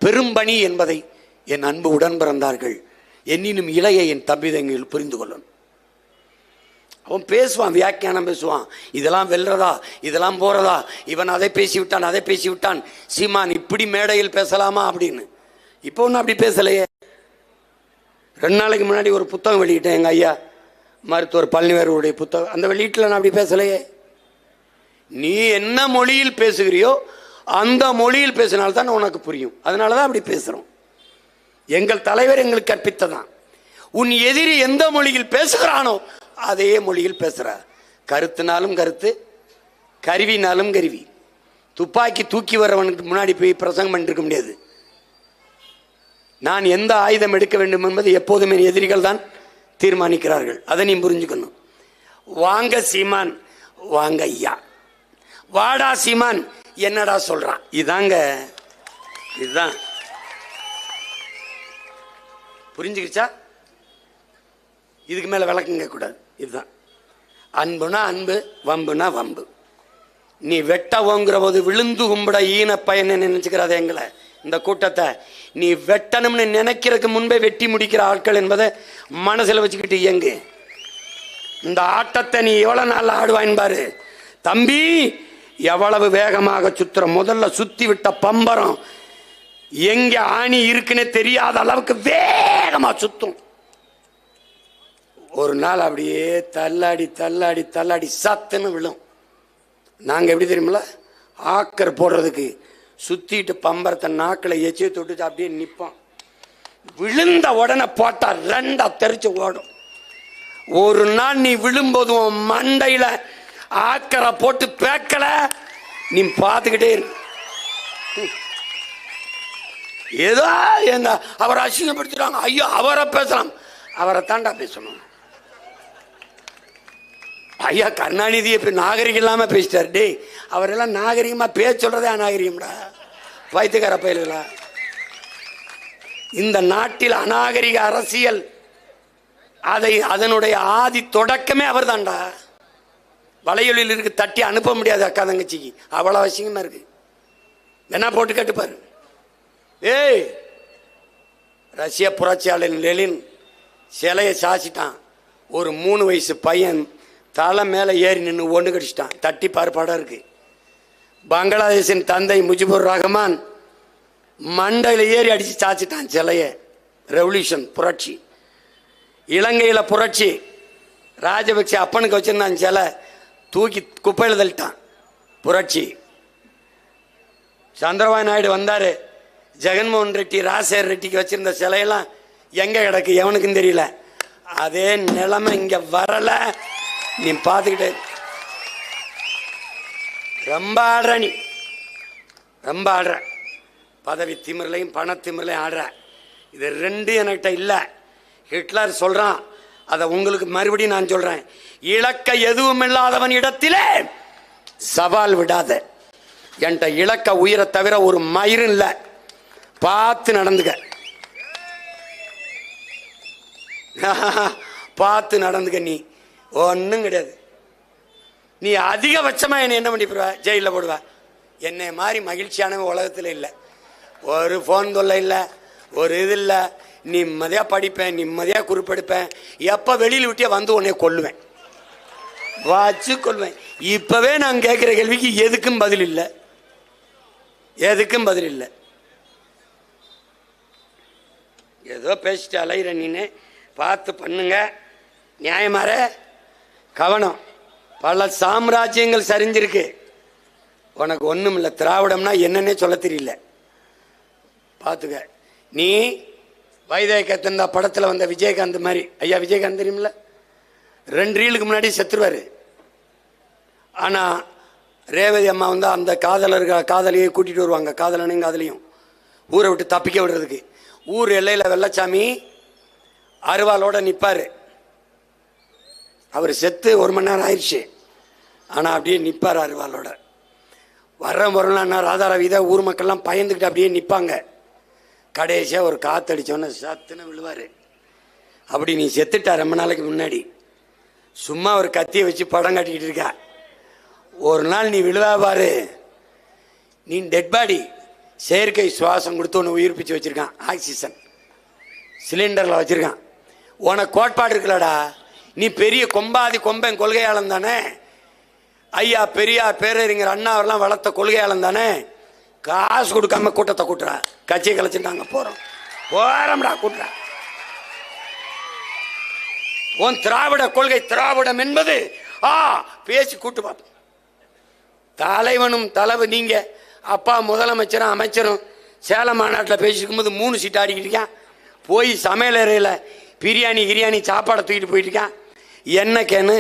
பெரும்பணி என்பதை என் அன்பு உடன் பிறந்தார்கள், என்னினும் இளைய என் தம்பிதங்கள் புரிந்து கொள்ளணும். அவன் பேசுவான், வியாக்கியானம் பேசுவான், இதெல்லாம் வெல்றதா, இதெல்லாம் போறதா, இவன் அதை பேசிவிட்டான், அதை பேசிவிட்டான், சீமான் இப்படி மேடையில் பேசலாமா அப்படின்னு. இப்போ ஒன்றும் அப்படி பேசலையே. 2 நாளைக்கு முன்னாடி ஒரு புத்தகம் வெளியிட்டேன், எங்கள் ஐயா மருத்துவர் பழனிவேருடைய புத்தகம். அந்த வெளியீட்டில் நான் அப்படி பேசலையே. நீ என்ன மொழியில் பேசுகிறியோ அந்த மொழியில் பேசினால்தான் உனக்கு புரியும். அதனால தான் அப்படி பேசுகிறோம். எங்கள் தலைவர் எங்களுக்கு கற்பித்ததான். உன் எதிரி எந்த மொழியில் பேசுகிறானோ அதே மொழியில் பேசுகிறார். கருத்துனாலும் கருத்து, கருவினாலும் கருவி. துப்பாக்கி தூக்கி வர்றவனுக்கு முன்னாடி போய் பிரசங்கம் பண்ணிருக்க முடியாது. நான் எந்த ஆயுதம் எடுக்க வேண்டும் என்பது எப்போதுமே எதிரிகள் தான் தீர்மானிக்கிறார்கள். அதை நீ புரிஞ்சுக்கணும். வாங்க சீமான், வாங்க ஐயா, வாடா சீமான், என்னடா சொல்றான், இதாங்க, இதுதான். புரிஞ்சுக்கிச்சா? இதுக்கு மேல விளக்கம் கேட்க கூடாது. இதுதான் அன்புனா அன்பு, வம்புனா வம்பு. நீ வெட்ட ஓங்குற போது விழுந்து கும்பிட ஈன பயன் நினைச்சுக்கிறாத எங்களை. இந்த கூட்டத்தை நீ வெட்டணும்னு நினைக்கிறதுக்கு முன்பே வெட்டி முடிக்கிற ஆட்கள் என்பதை மனசுல வச்சுக்கிட்டு இயங்கு. இந்த ஆட்டத்தை நீ எவ்வளவு நாள் ஆடுவாயின் பாரு தம்பி. எவ்வளவு வேகமாக சுத்துற, முதல்ல சுத்தி விட்ட பம்பரம் எங்க ஆணி இருக்குன்னு தெரியாத அளவுக்கு வேகமா சுத்தும். ஒரு நாள் அப்படியே தள்ளாடி தள்ளாடி தள்ளாடி சத்துன்னு விழும். நாங்க எப்படி தெரியுமில்ல, ஆக்கர் போடுறதுக்கு சுத்திட்டு பம்பரத்தை நாக்கில் எச்சி தொட்டு அப்படியே நிற்போம். விழுந்த உடனே போட்டா 2 தெரிச்சு ஓடும். ஒரு நாள் நீ விழும்போது மண்டையில ஆக்கரை போட்டு பேக்கல, நீ பார்த்துக்கிட்டே இரு. ஏதோ எங்க அவரை அசிங்கப்படுத்துறாங்க, ஐயோ அவரை பேசலாம், அவரை தாண்டா பேசணும். ஐயா கருணாநிதி இப்ப நாகரிகம் இல்லாம பேசிட்டார். டே அவரெல்லாம் நாகரிகமா பேச சொல்றதே அநாகரிகம்டா, பைத்தியக்கார பயில்களா. இந்த நாட்டில் அநாகரிக அரசியல், அதனுடைய ஆதி தொடக்கமே அவர் தான்டா. வளையொலியில் இருக்கு, தட்டி அனுப்ப முடியாது அக்கா தங்கச்சிக்கு, அவ்வளவு அவசியமா இருக்கு. என்ன போட்டு கட்டுப்பாரு. ஏய், ரஷ்ய புரட்சியாளர் லெனின் சிலையை சாச்சிட்டான். ஒரு 3 வயசு பையன் தலை மேல ஏறி நின்று ஒன்று கடிச்சிட்டான். தட்டி பாரு, படம் இருக்கு. பங்களாதேஷின் தந்தை முஜிபுர் ரஹ்மான் மண்டையில ஏறி அடிச்சு சாச்சிட்டான் சிலைய. ரெவல்யூஷன், புரட்சி. இலங்கையில புரட்சி, ராஜபக்சே அப்பனுக்கு வச்சிருந்தான் சிலை, தூக்கி குப்பையில் தள்ளிட்டான். புரட்சி. சந்திரபாபு நாயுடு வந்தாரு, ஜெகன்மோகன் ரெட்டி ராஜசேகர் ரெட்டிக்கு வச்சிருந்த சிலையெல்லாம் எங்க கிடக்கு எவனுக்கும் தெரியல. அதே நிலைமை இங்க வரல, நீ பார்த்துக்கிட்டே ரொம்ப ஆடுற. நீ ரொம்ப ஆடுற, பதவி திமிரலையும் பண திமிரலையும் ஆடுற. இது ரெண்டு என்கிட்ட இல்லை. ஹிட்லர் சொல்றான், அதை உங்களுக்கு மறுபடியும் நான் சொல்றேன். இலக்க எதுவும் இல்லாதவன் இடத்திலே சவால் விடாத. என்கிட்ட இலக்க உயிரை தவிர ஒரு மயிறு இல்லை. பார்த்து நடந்துக்க, பார்த்து நடந்துக்க. நீ ஒன்றும் கிடையாது. நீ அதிகபட்சமா என்ன பண்ணி போடுவ? ஜெயிலில் போடுவ. என்னை மாதிரி மகிழ்ச்சியானவன் உலகத்தில் இல்லை. ஒரு ஃபோன் தொல்லை இல்லை, ஒரு இது இல்லை. நிம்மதியாக படிப்பேன், நிம்மதியாக குறிப்பெடுப்பேன். எப்போ வெளியில் விட்டியா வந்து உன்னை கொல்லுவேன், வச்சு கொள்வேன். இப்பவே நான் கேட்குற கேள்விக்கு எதுக்கும் பதில் இல்லை, எதுக்கும் பதில் இல்லை. ஏதோ பேசிட்டு அலைகிற நீனு. பார்த்து பண்ணுங்க, நியாயமாற கவனம். பல சாம்ராஜ்யங்கள் சரிஞ்சிருக்கு. உனக்கு ஒன்றும் இல்லை. திராவிடம்னா என்னன்னே சொல்ல தெரியல. பார்த்துக்க. நீ வைதேகத்தந்தா படத்தில் வந்த விஜயகாந்த் மாதிரி. ஐயா விஜயகாந்த் தெரியுமில்ல? 2 ரீலுக்கு முன்னாடி செத்துருவார். ஆனால் ரேவதி அம்மா வந்து அந்த காதலியை கூட்டிகிட்டு வருவாங்க, காதலனையும் காதலியும் ஊரை விட்டு தப்பிக்க விடுறதுக்கு. ஊர் எல்லையில் வெள்ளச்சாமி அருவாளோட நிற்பார். அவர் செத்து 1 மணி நேரம் ஆயிடுச்சு. ஆனால் அப்படியே நிற்பார் அருவாளோட. வரலாம் ராதாரவி தான். ஊர் மக்கள்லாம் பயந்துக்கிட்டு அப்படியே நிற்பாங்க. கடைசியாக ஒரு காற்றடிச்சோன்னு சத்துன்னு விழுவார். அப்படி நீ செத்துட்டா ரொம்ப நாளைக்கு முன்னாடி. சும்மா ஒரு கத்தியை வச்சு படம் காட்டிக்கிட்டு இருக்கா. ஒரு நாள் நீ விழுவா பாரு. நீ டெட் பாடி. செயற்கை சுவாசம் கொடுத்து ஒன்று உயிர்ப்பிச்சு வச்சுருக்கான். ஆக்சிஜன் சிலிண்டரில் வச்சுருக்கான். உனக்கு கோட்பாடு இருக்கலடா. நீ பெரிய கொம்பன் கொள்கையாளன் தானே. ஐயா பெரியார் பேரறிஞர் அண்ணா அவரெல்லாம் வளர்த்த கொள்கையாளன் தானே. காசு கொடுக்காம கூட்டத்தை கூட்டுறா. கட்சியை கலைச்சுட்டாங்க. போறோம்டா கூட்டுறா. உன் திராவிட கொள்கை திராவிடம் என்பது பேசி கூட்டு பார்ப்போம். தலைவனும் நீங்க அப்பா முதலமைச்சரும் அமைச்சரும் சேலம் மாநாட்டில் பேசிக்கும்போது 3 சீட் ஆடிக்கிட்டு இருக்கான். போய் சமையல் அறையில் பிரியாணி சாப்பாடை தூக்கிட்டு போயிட்டு இருக்கான். எண்ணெய் கேனு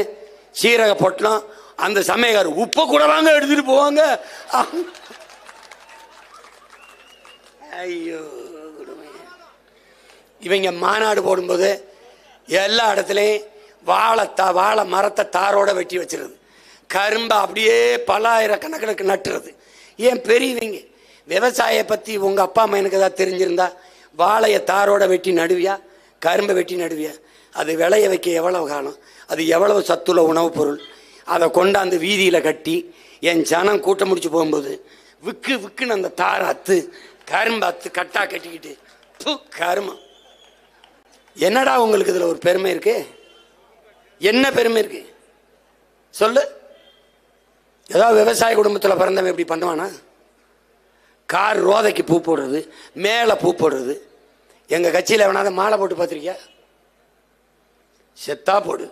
சீரக பொட்டலம். அந்த சமையக்கார் உப்பை கூட வாங்க எடுத்துட்டு போவாங்க. ஐயோ, இவங்க மாநாடு போடும்போது எல்லா இடத்துலையும் வாழை மரத்தை தாரோட வெட்டி வச்சிருது. கரும்பை அப்படியே பல ஆயிரக்கணக்கில் நட்டுறது. ஏன் பெரியவங்க விவசாய பற்றி உங்கள் அப்பா அம்மா எனக்கு ஏதாவது தெரிஞ்சிருந்தா வாழையை தாரோட வெட்டி நடுவியா, கரும்பை வெட்டி நடுவியா? அது விளைய வைக்க எவ்வளவு காலம், அது எவ்வளவு சத்துள்ள உணவுப் பொருள். அதை கொண்டாந்து வீதியில் கட்டி என் ஜனம் கூட்டம் முடிச்சு போகும்போது விக்குன்னு அந்த தாரை அத்து கரும்பு அத்து கட்டா கட்டிக்கிட்டு கருமம். என்னடா உங்களுக்கு இதில் ஒரு பெருமை இருக்கு? என்ன பெருமை இருக்கு சொல்லு? ஏதாவது விவசாய குடும்பத்தில் பிறந்தவன் எப்படி பண்ணுவானா? கார் ரோதைக்கு பூ போடுறது, மேலே பூ போடுறது. எங்கள் கட்சியில் எவனாவது மாலை போட்டு பார்த்துருக்கியா? செத்தா போடு,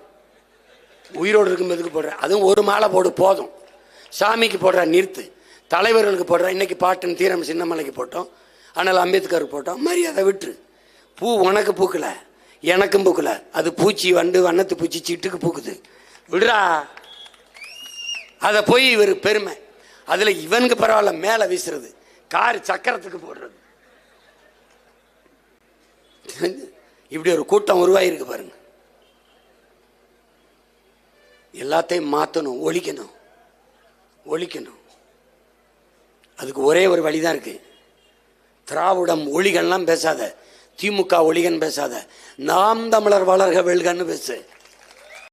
உயிரோடு இருக்கும்போதுக்கு போடுற. அதுவும் ஒரு மாலை போடு போதும். சாமிக்கு போடுற நிறுத்து, தலைவர்களுக்கு போடுற. இன்னைக்கு பாட்டுன்னு தீரம் சின்னமலைக்கு போட்டோம், ஆனால் அம்பேத்கருக்கு போட்டோம். மரியாதை விட்டு. பூ உனக்கு பூக்கல, எனக்கும் பூக்கல. அது பூச்சி வண்டு வண்ணத்து பூச்சி சீட்டுக்கு பூக்குது. விடுறா. அதை போய் இவர் பெருமை. அதில் இவனுக்கு பரவாயில்ல, மேலே வீசுறது, கார் சக்கரத்துக்கு போடுறது. இப்படி ஒரு கூட்டம் உருவாயிருக்கு பாருங்க. எல்லாத்தையும் மாற்றணும், ஒழிக்கணும். அதுக்கு ஒரே ஒரு வழிதான் இருக்கு. திராவிடம் ஒழிகன்லாம் பேசாத, திமுக ஒழிகன் பேசாத, நாம் தமிழர் வளர்க வெல்கன்னு பேசு.